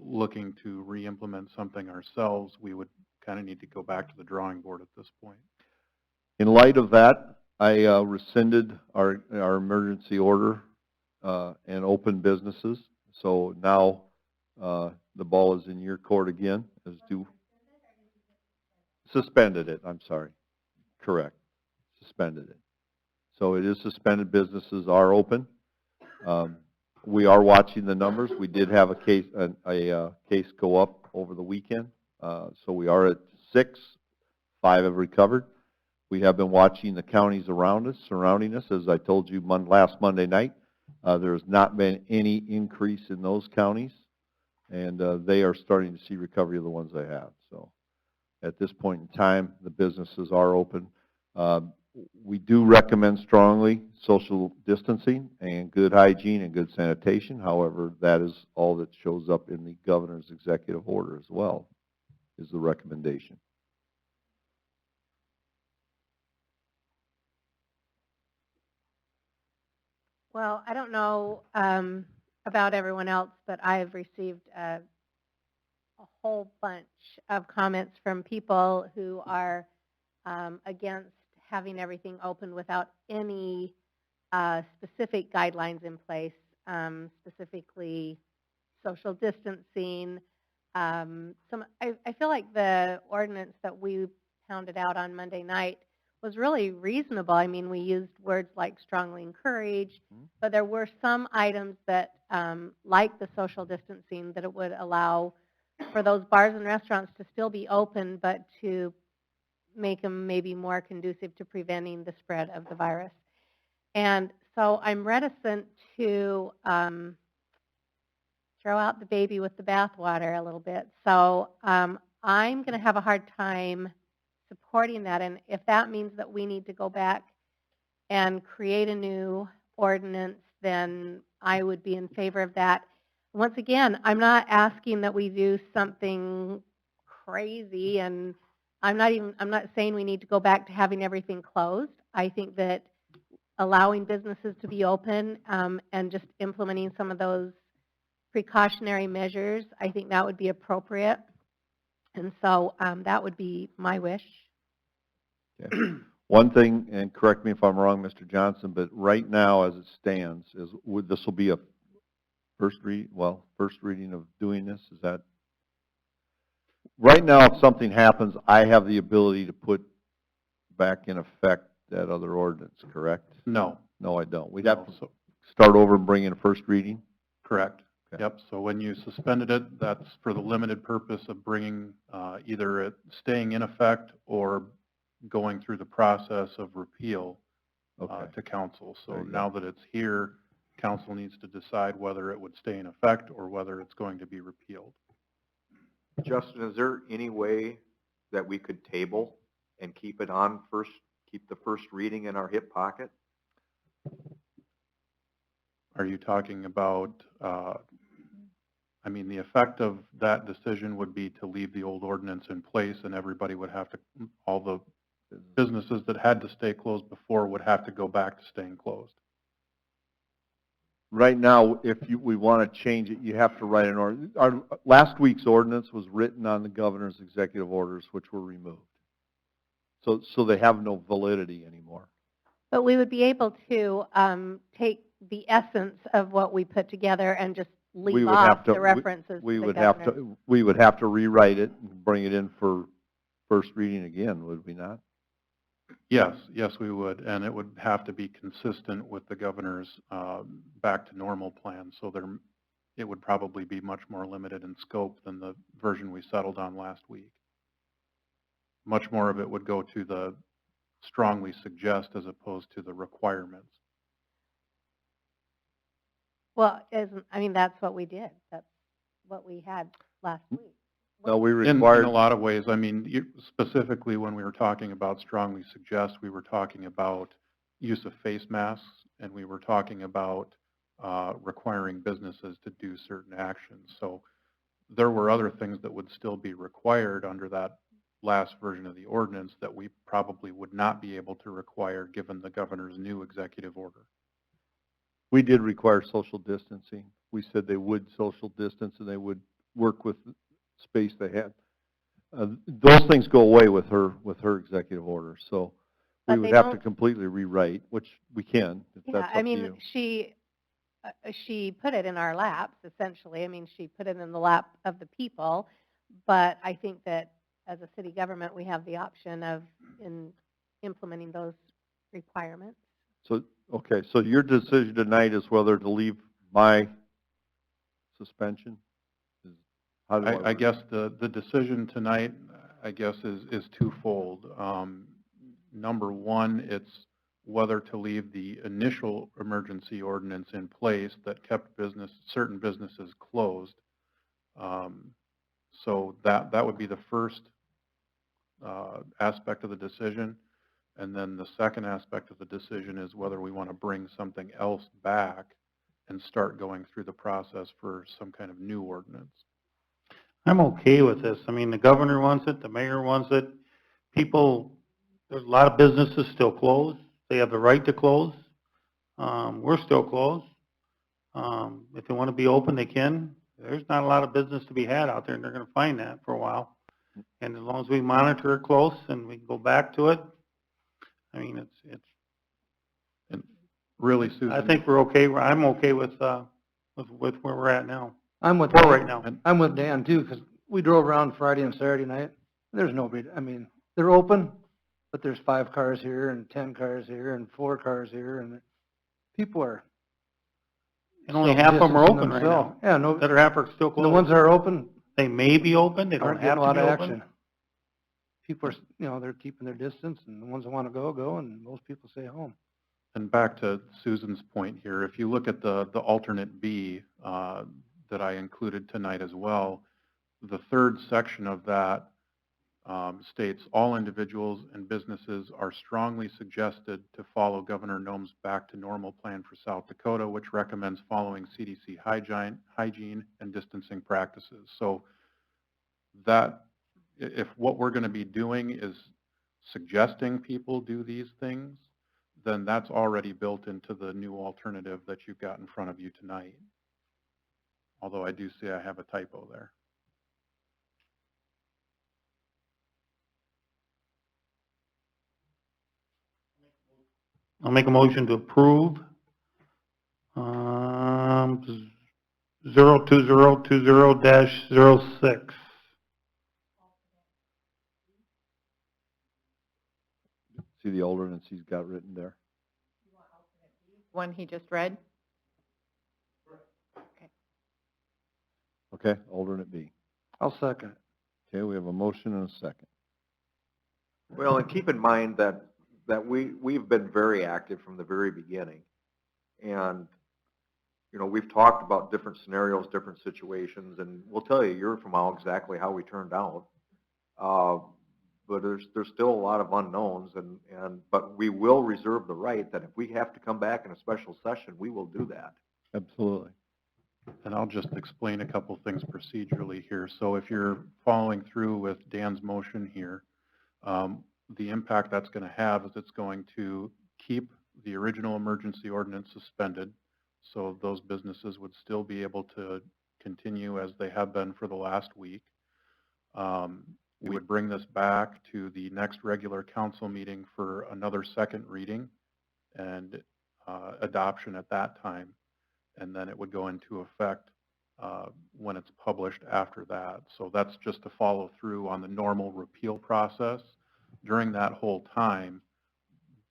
looking to re-implement something ourselves, we would kind of need to go back to the drawing board at this point. In light of that, I rescinded our emergency order and opened businesses. So now the ball is in your court again. Suspended it, I'm sorry. Correct. Suspended it. So it is suspended. Businesses are open. We are watching the numbers. We did have a case go up over the weekend. So we are at 6. 5 have recovered. We have been watching the counties around us, surrounding us. As I told you last Monday night, there has not been any increase in those counties, and they are starting to see recovery of the ones they have. So at this point in time, the businesses are open. We do recommend strongly social distancing and good hygiene and good sanitation. However, that is all that shows up in the governor's executive order as well, is the recommendation. Well, I don't know about everyone else, but I've received a whole bunch of comments from people who are against having everything open without any specific guidelines in place, specifically social distancing. I feel like the ordinance that we pounded out on Monday night was really reasonable. I mean, we used words like strongly encourage, but there were some items that, like the social distancing, that it would allow for those bars and restaurants to still be open, but to make them maybe more conducive to preventing the spread of the virus. And so I'm reticent to throw out the baby with the bathwater a little bit. So I'm going to have a hard time supporting that, and if that means that we need to go back and create a new ordinance, then I would be in favor of that. Once again, I'm not asking that we do something crazy, and I'm not saying we need to go back to having everything closed. I think that allowing businesses to be open and just implementing some of those precautionary measures, I think that would be appropriate. And so that would be my wish. Okay. One thing, and correct me if I'm wrong, Mr. Johnson, but right now as it stands, this will be a first reading of doing this? Is that? Right now, if something happens, I have the ability to put back in effect that other ordinance, correct? No. No, I don't. We'd have to So, start over and bring in a first reading? correct. Okay. Yep, so when you suspended it, that's for the limited purpose of bringing either it staying in effect or going through the process of repeal Okay. to council. So There you go. now that it's here, council needs to decide whether it would stay in effect or whether it's going to be repealed. Justin, is there any way that we could table and keep keep the first reading in our hip pocket? Are you talking about, I mean, the effect of that decision would be to leave the old ordinance in place, and everybody would have to, all the businesses that had to stay closed before would have to go back to staying closed. Right now, if we want to change it, you have to write an ordinance. Our, last week's ordinance was written on the governor's executive orders, which were removed. So they have no validity anymore. But we would be able to take the essence of what we put together and just We leave would have off to- the references We to the would have governor. to, we would have to rewrite it and bring it in for first reading again, would we not? Yes, yes, we would, and it would have to be consistent with the governor's back to normal plan, so it would probably be much more limited in scope than the version we settled on last week. Much more of it would go to the strongly suggest as opposed to the requirements. Well, I mean, that's what we did. That's what we had last week. No, we In required, a lot of ways, I mean, specifically when we were talking about strongly suggest, we were talking about use of face masks, and we were talking about requiring businesses to do certain actions. So there were other things that would still be required under that last version of the ordinance that we probably would not be able to require given the governor's new executive order. we did require social distancing. We said they would social distance and they would work with the space they had. Those things go away with her executive order, so we But would they have to don't- completely rewrite, which we can, if Yeah, that's up I to mean, you. she put it in our laps, essentially. I mean, she put it in the lap of the people, but I think that as a city government, we have the option of implementing those requirements. So, okay, so your decision tonight is whether to leave my suspension? How do I guess the decision tonight, I guess, is twofold. Number one, it's whether to leave the initial emergency ordinance in place that kept certain businesses closed. So that would be the first aspect of the decision. And then the second aspect of the decision is whether we want to bring something else back and start going through the process for some kind of new ordinance. I'm okay with this. I mean, the governor wants it, the mayor wants it. People, there's a lot of businesses still closed. They have the right to close. We're still closed. If they want to be open, they can. There's not a lot of business to be had out there, and they're going to find that for a while. And as long as we monitor it close and we go back to it, I mean, it's. And really, Susan, I think we're okay. I'm okay with where we're at now. I'm with We're Dan. right now. I'm with Dan too, because we drove around Friday and Saturday night. There's nobody, I mean, they're open, but there's 5 cars here and 10 cars here and 4 cars here, and people are. And only half of them are self-distancing open right themselves. now. Yeah, no, The other half are still the closed. ones that are open They may be open. They don't aren't have getting a to lot be of open. action. People are, they're keeping their distance, and the ones that want to go, and most people stay home. and back to Susan's point here, if you look at the alternate B that I included tonight as well, the third section of that states all individuals and businesses are strongly suggested to follow Governor Noem's back to normal plan for South Dakota, which recommends following CDC hygiene and distancing practices. So that, if what we're going to be doing is suggesting people do these things, then that's already built into the new alternative that you've got in front of you tonight. Although I do see I have a typo there. I'll make a motion to approve 02020-06. See the ordinance he's got written there? One he just read? Okay, alternate B. I'll second it. Okay, we have a motion and a second. Well, and keep in mind that we've been very active from the very beginning. And, we've talked about different scenarios, different situations, and we'll tell you, you're from exactly how we turned out. but there's still a lot of unknowns, but we will reserve the right that if we have to come back in a special session, we will do that. Absolutely. And I'll just explain a couple things procedurally here. So if you're following through with Dan's motion here, the impact that's going to have is it's going to keep the original emergency ordinance suspended, so those businesses would still be able to continue as they have been for the last week. We would bring this back to the next regular council meeting for another second reading and adoption at that time, and then it would go into effect when it's published after that. So that's just to follow through on the normal repeal process. During that whole time,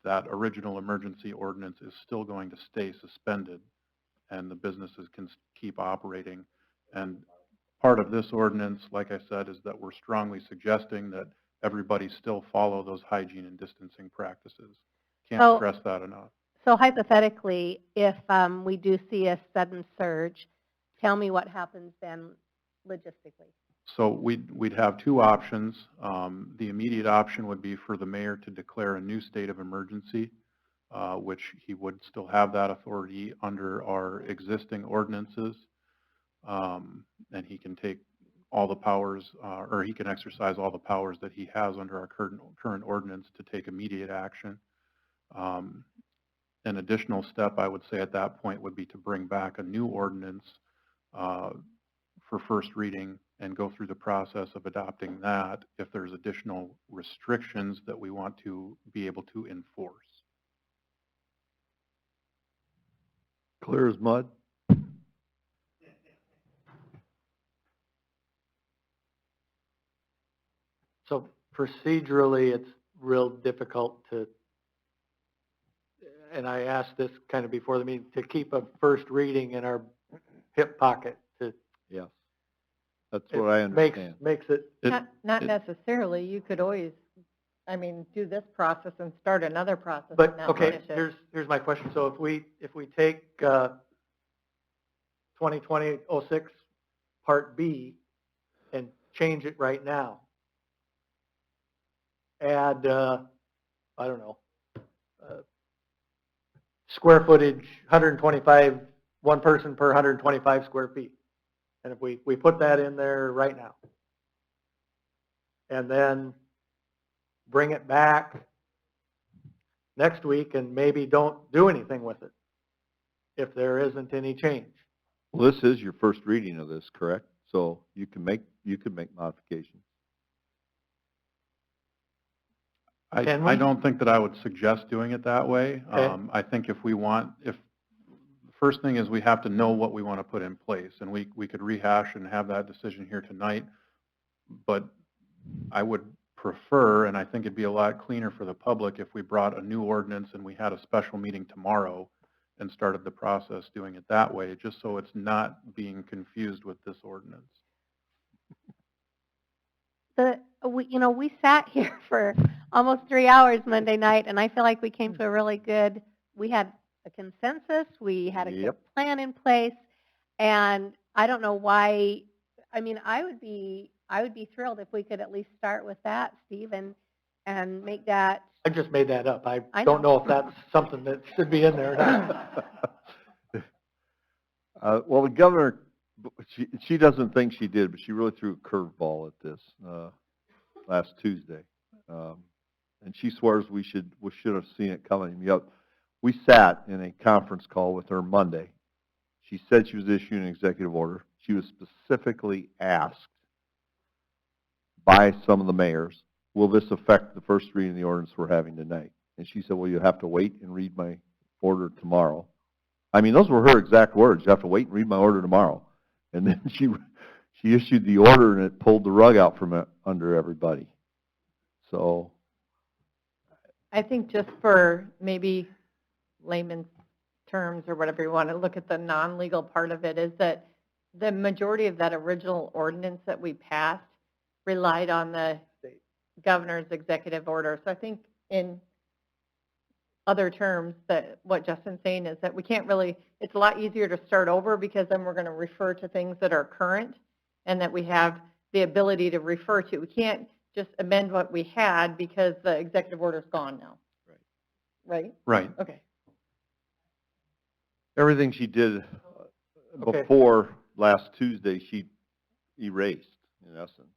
that original emergency ordinance is still going to stay suspended, and the businesses can keep operating. And part of this ordinance, like I said, is that we're strongly suggesting that everybody still follow those hygiene and distancing practices. Can't So- stress that enough. So hypothetically, if we do see a sudden surge, tell me what happens then logistically. So we'd have two options. The immediate option would be for the mayor to declare a new state of emergency, which he would still have that authority under our existing ordinances. And he can take all the powers, or he can exercise all the powers that he has under our current ordinance to take immediate action. An additional step, I would say at that point, would be to bring back a new ordinance for first reading and go through the process of adopting that if there's additional restrictions that we want to be able to enforce. Clear as mud? So procedurally, it's real difficult to, and I asked this kind of before the meeting, to keep a first reading in our hip pocket to. Yes. That's what I understand. Makes it, Not necessarily, you could always, do this process and start another process and but, not okay, finish it. here's my question. So if we take 2020-06 Part B and change it right now, add, I don't know, square footage, 125, one person per 125 square feet. And if we put that in there right now, and then bring it back next week and maybe don't do anything with it if there isn't any change. Well, this is your first reading of this, correct? So you can make modifications. Can we? I don't think that I would suggest doing it that way. Okay. I think the first thing is we have to know what we want to put in place, and we could rehash and have that decision here tonight. But I would prefer, and I think it'd be a lot cleaner for the public if we brought a new ordinance and we had a special meeting tomorrow and started the process doing it that way, just so it's not being confused with this ordinance. We sat here for almost 3 hours Monday night, and I feel like we came to a really good, we had a consensus, we had a good Yep. plan in place, and I don't know why, I would be thrilled if we could at least start with that, Steve, and make that, I just made that up. I I don't know. know if that's something that should be in there or not. Well, the governor, she doesn't think she did, but she really threw a curveball at this last Tuesday. And she swears we should have seen it coming. Yep. We sat in a conference call with her Monday. She said she was issuing an executive order. She was specifically asked by some of the mayors, will this affect the first reading of the ordinance we're having tonight? And she said, well, you have to wait and read my order tomorrow. Those were her exact words. You have to wait and read my order tomorrow. And then she issued the order, and it pulled the rug out from under everybody. So I think just for maybe layman's terms or whatever you want to look at the non-legal part of it is that the majority of that original ordinance that we passed relied on the governor's executive order. So I think in other terms that what Justin's saying is that we can't really, it's a lot easier to start over because then we're going to refer to things that are current and that we have the ability to refer to. We can't just amend what we had because the executive order's gone now. Right? Right. Okay. Everything she did Okay. before last Tuesday, she erased, in essence.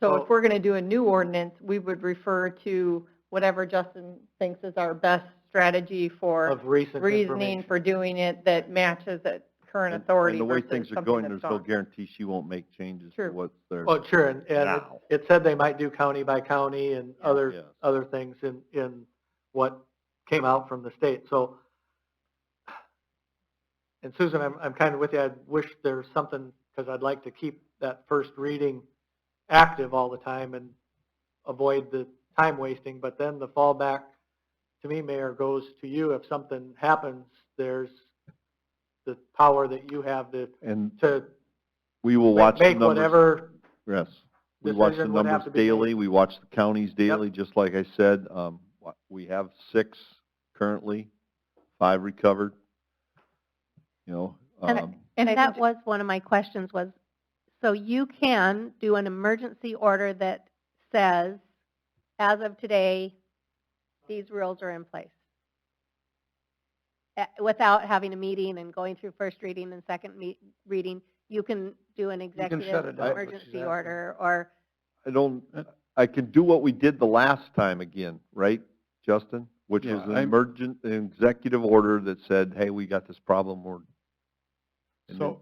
So Well- if we're going to do a new ordinance, we would refer to whatever Justin thinks is our best strategy for Of recent reasoning information. for doing it that matches the current And- authority And the way versus things are something going, that's there's no gone. guarantee she won't make changes to True. what's there. Well, sure, and Now. it said they might do county by county and Yes. other things in what came out from the state, so. And Susan, I'm kind of with you, I wish there was something, because I'd like to keep that first reading active all the time and avoid the time wasting, but then the fallback, to me, Mayor, goes to you. If something happens, there's the power that you have And to we will watch the make numbers. whatever Yes. We watch the decision would have numbers to be made. daily. We watch the counties daily, just like I said. We have 6 currently, 5 recovered. You know, And And I that think- was one of my questions was, so you can do an emergency order that says, as of today, these rules are in place. Without having a meeting and going through first reading and second reading, you can do an shut executive it down, what she's emergency asking. order, or, I can do what we did the last time again, right, Justin? Which was Yeah, an executive order that said, hey, we got this problem, and So,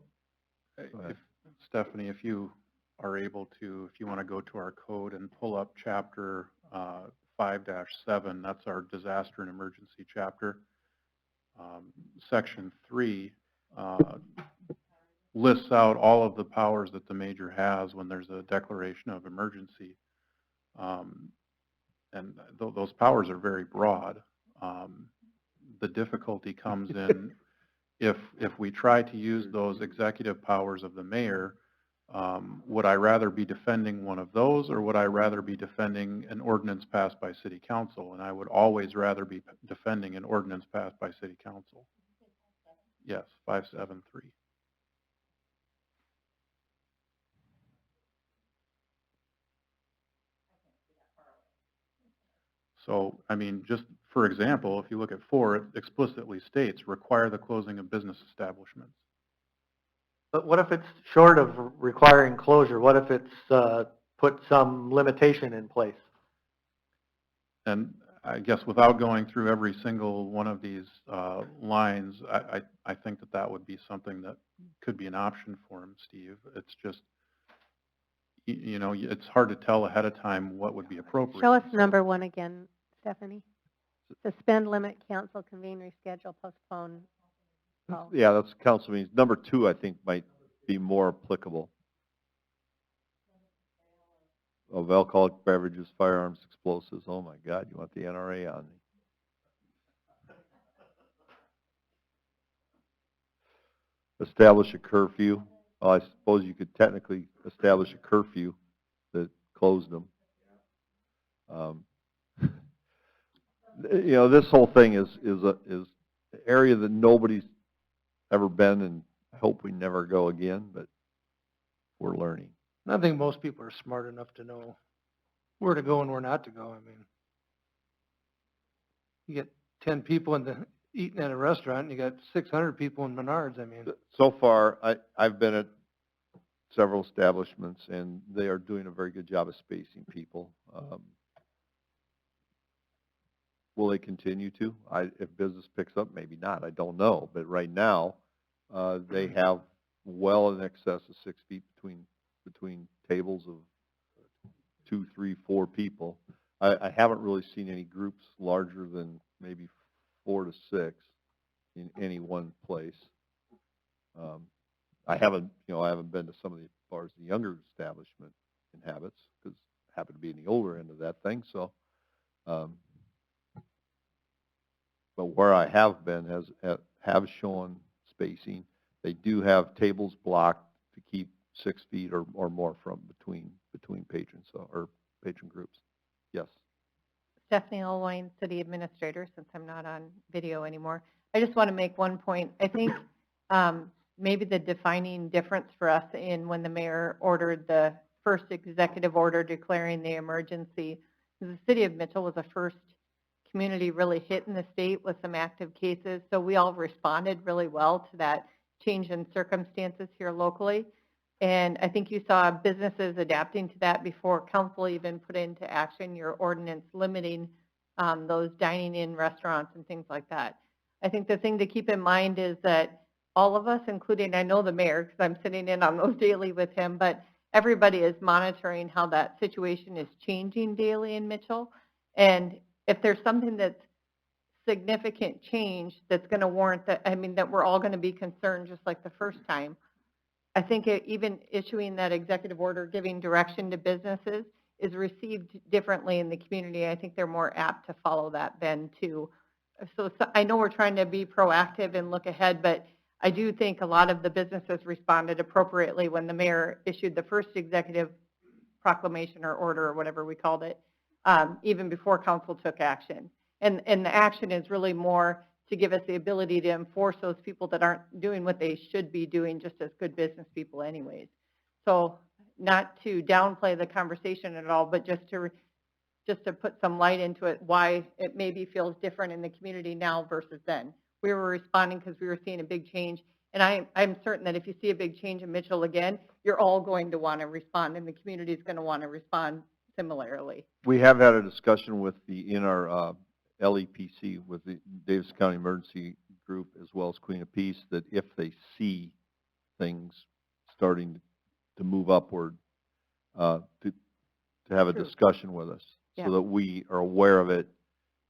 Go ahead. if, Stephanie, if you are able to, if you want to go to our code and pull up chapter 5-7, that's our disaster and emergency chapter. Section 3 lists out all of the powers that the major has when there's a declaration of emergency. And those powers are very broad. The difficulty comes in if we try to use those executive powers of the mayor, would I rather be defending one of those, or would I rather be defending an ordinance passed by city council? And I would always rather be defending an ordinance passed by city council. Yes, 573. So, I mean, just for example, if you look at 4, it explicitly states, require the closing of business establishments. But what if it's short of requiring closure? What if it's put some limitation in place? And I guess without going through every single one of these lines, I think that would be something that could be an option for him, Steve. It's just, you know, it's hard to tell ahead of time what would be appropriate. show us So- number 1 again, Stephanie. Suspend, limit, cancel, convene, reschedule, postpone. Oh. yeah, that's council meetings. Number 2, I think, might be more applicable. Of alcoholic beverages, firearms, explosives. Oh my God, you want the NRA on me. Establish a curfew. Well, I suppose you could technically establish a curfew that closed them. You know, this whole thing is an area that nobody's ever been, and I hope we never go again, but we're learning. I think most people are smart enough to know where to go and where not to go. I mean, you get 10 people eating at a restaurant, and you got 600 people in Menards. I mean, So far, I've been at several establishments, and they are doing a very good job of spacing people. Will they continue to? If business picks up, maybe not. I don't know. But right now, they have well in excess of 6 feet between tables of 2, 3, 4 people. I haven't really seen any groups larger than maybe 4 to 6 in any one place. I haven't been to some of the, as far as the younger establishment inhabits, because I happen to be in the older end of that thing, so. But where I have been have shown spacing. They do have tables blocked to keep 6 feet or more from between patrons, or patron groups. Yes. Stephanie Allwine, City Administrator, since I'm not on video anymore. I just want to make one point. I think maybe the defining difference for us in when the mayor ordered the first executive order declaring the emergency. The city of Mitchell was the first community really hit in the state with some active cases, so we all responded really well to that change in circumstances here locally. And I think you saw businesses adapting to that before council even put into action your ordinance limiting those dining in restaurants and things like that. I think the thing to keep in mind is that all of us, including, I know the mayor, because I'm sitting in on those daily with him, but everybody is monitoring how that situation is changing daily in Mitchell. And if there's something that's significant change that's going to warrant that, I mean, that we're all going to be concerned just like the first time, I think even issuing that executive order giving direction to businesses is received differently in the community. I think they're more apt to follow that than to. So I know we're trying to be proactive and look ahead, but I do think a lot of the businesses responded appropriately when the mayor issued the first executive proclamation or order or whatever we called it, even before council took action. And the action is really more to give us the ability to enforce those people that aren't doing what they should be doing just as good business people anyways. So not to downplay the conversation at all, but just to put some light into it, why it maybe feels different in the community now versus then. We were responding because we were seeing a big change. And I'm certain that if you see a big change in Mitchell again, you're all going to want to respond, and the community is going to want to respond similarly. We have had a discussion in our LEPC with the Davis County Emergency Group as well as Queen of Peace, that if they see things starting to move upward, to have a True. discussion with us Yeah. so that we are aware of it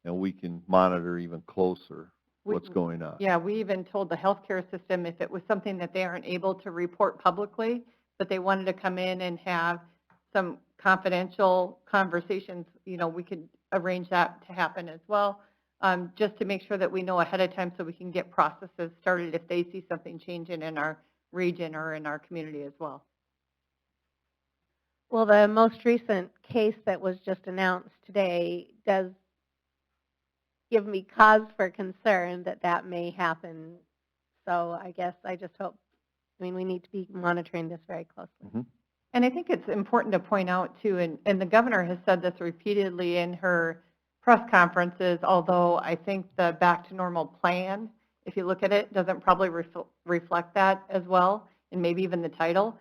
and we can monitor even closer what's going on. Yeah, we even told the healthcare system if it was something that they aren't able to report publicly, but they wanted to come in and have some confidential conversations, we could arrange that to happen as well, just to make sure that we know ahead of time so we can get processes started if they see something changing in our region or in our community as well. Well, the most recent case that was just announced today does give me cause for concern that may happen. So I guess I just hope, we need to be monitoring this very closely. And I think it's important to point out too, and the governor has said this repeatedly in her press conferences, although I think the back to normal plan, if you look at it, doesn't probably reflect that as well, and maybe even the title.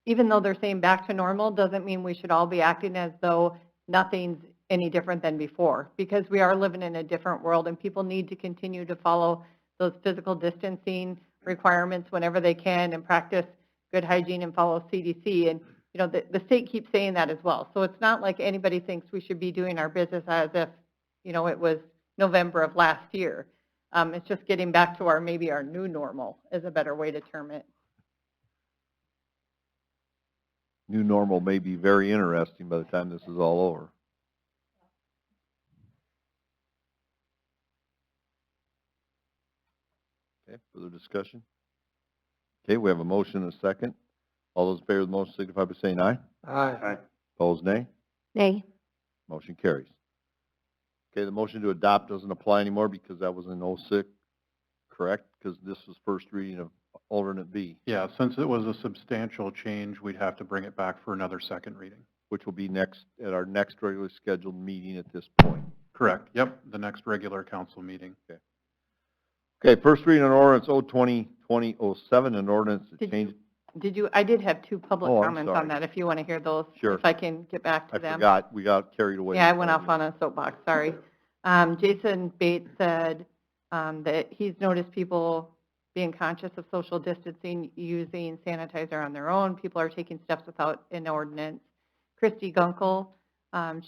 Even though they're saying back to normal, doesn't mean we should all be acting as though nothing's any different than before, because we are living in a different world and people need to continue to follow those physical distancing requirements whenever they can and practice good hygiene and follow CDC. And the state keeps saying that as well. So it's not like anybody thinks we should be doing our business as if, it was November of last year. It's just getting back to maybe our new normal is a better way to term it. New normal may be very interesting by the time this is all over. Okay, further discussion? Okay, we have a motion and a second. All those in favor of the motion signify by saying aye. Aye. Opposed, nay. Nay. Motion carries. Okay, the motion to adopt doesn't apply anymore because that was in 06, correct? Because this was first reading of alternate B, Yeah, since it was a substantial change, we'd have to bring it back for another second reading. which will be at our next regularly scheduled meeting at this point. Correct, yep, the next regular council meeting. Okay, first reading on ordinance 020-2007, an ordinance to change. I did have two public Oh, I'm comments on sorry. that, if you want to hear those. Sure. If I can get back to I them. forgot, we got carried away. Yeah, I went off on a soapbox, sorry. Jason Bates said that he's noticed people being conscious of social distancing, using sanitizer on their own. People are taking steps without an ordinance. Christy Gunkel,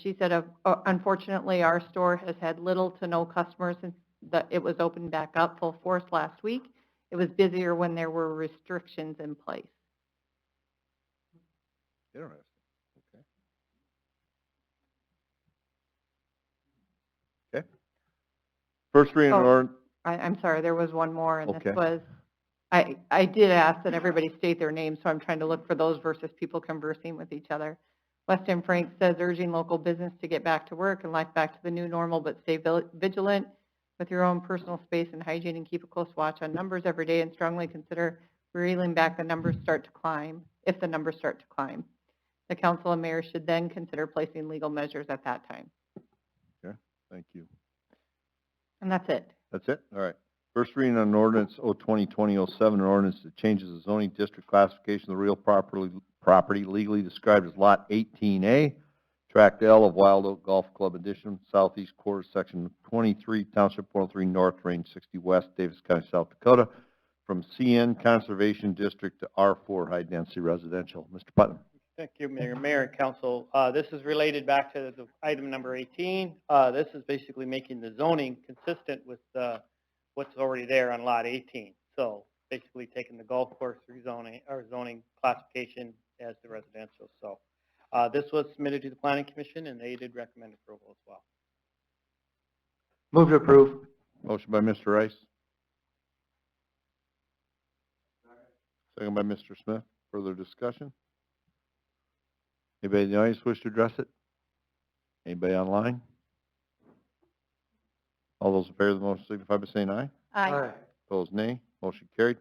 she said, unfortunately, our store has had little to no customers since it was opened back up full force last week. It was busier when there were restrictions in place. Interesting, okay. Okay. First reading on Oh. ordinance, I'm sorry, there was one more, and Okay. this was, I did ask that everybody state their names, so I'm trying to look for those versus people conversing with each other. Weston Frank says urging local business to get back to work and life back to the new normal, but stay vigilant with your own personal space and hygiene and keep a close watch on numbers every day and strongly consider reeling back if the numbers start to climb. The council and mayor should then consider placing legal measures at that time. Thank you. And that's it. That's it? All right. First reading on ordinance 2020-07, an ordinance that changes the zoning district classification of the real property legally described as Lot 18A, Tract L of Wild Oak Golf Club Edition, southeast quarter, section 23, Township 103 North, Range 60 West, Davis County, South Dakota, from CN Conservation District to R4 High Density Residential. Mr. Putnam. Thank you, Mayor and Council. This is related back to the item number 18. This is basically making the zoning consistent with what's already there on Lot 18. So basically taking the golf course rezoning or zoning classification as the residential. So this was submitted to the Planning Commission, and they did recommend approval as well. Move to approve. Motion by Mr. Rice. Second by Mr. Smith. Further discussion? Anybody in the audience wish to address it? Anybody online? All those in favor of the motion signify by saying aye. Aye. Opposed, nay. Motion carried.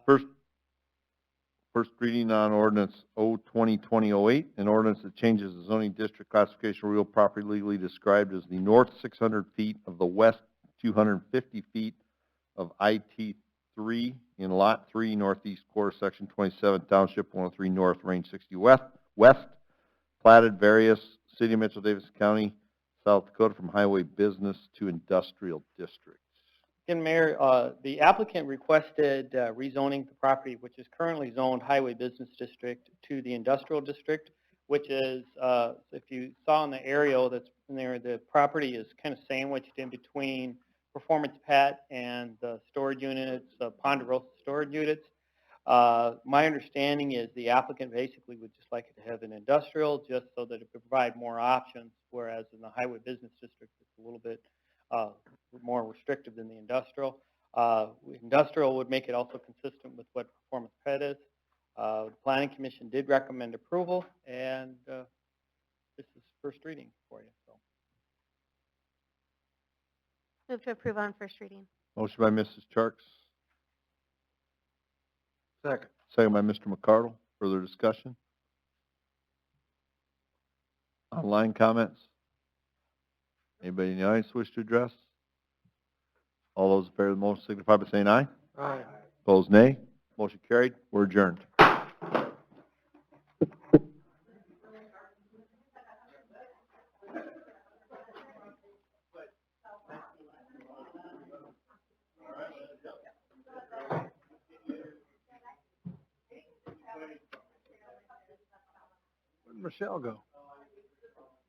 First reading on ordinance 2020-08, an ordinance that changes the zoning district classification of real property legally described as the north 600 feet of the west 250 feet of IT3 in Lot 3, northeast quarter, section 27, Township 103 North, Range 60 West, platted various City of Mitchell, Davis County, South Dakota, from highway business to industrial districts. Again, Mayor, the applicant requested rezoning the property, which is currently zoned Highway Business District, to the Industrial District, which is, if you saw in the aerial that's in there, the property is kind of sandwiched in between Performance Pet and the storage units, the Ponderosa storage units. My understanding is the applicant basically would just like it to have an industrial, just so that it could provide more options, whereas in the Highway Business District, it's a little bit more restrictive than the industrial. Industrial would make it also consistent with what Performance Pet is. The Planning Commission did recommend approval, and this is first reading for you. So. Move to approve on first reading. Motion by Mrs. Charks. Second. Second by Mr. McCardle. Further discussion? Online comments? Anybody in the audience wish to address? All those in favor of the motion signify by saying aye. Aye. Opposed, nay. Motion carried. We're adjourned. Where'd Michelle go?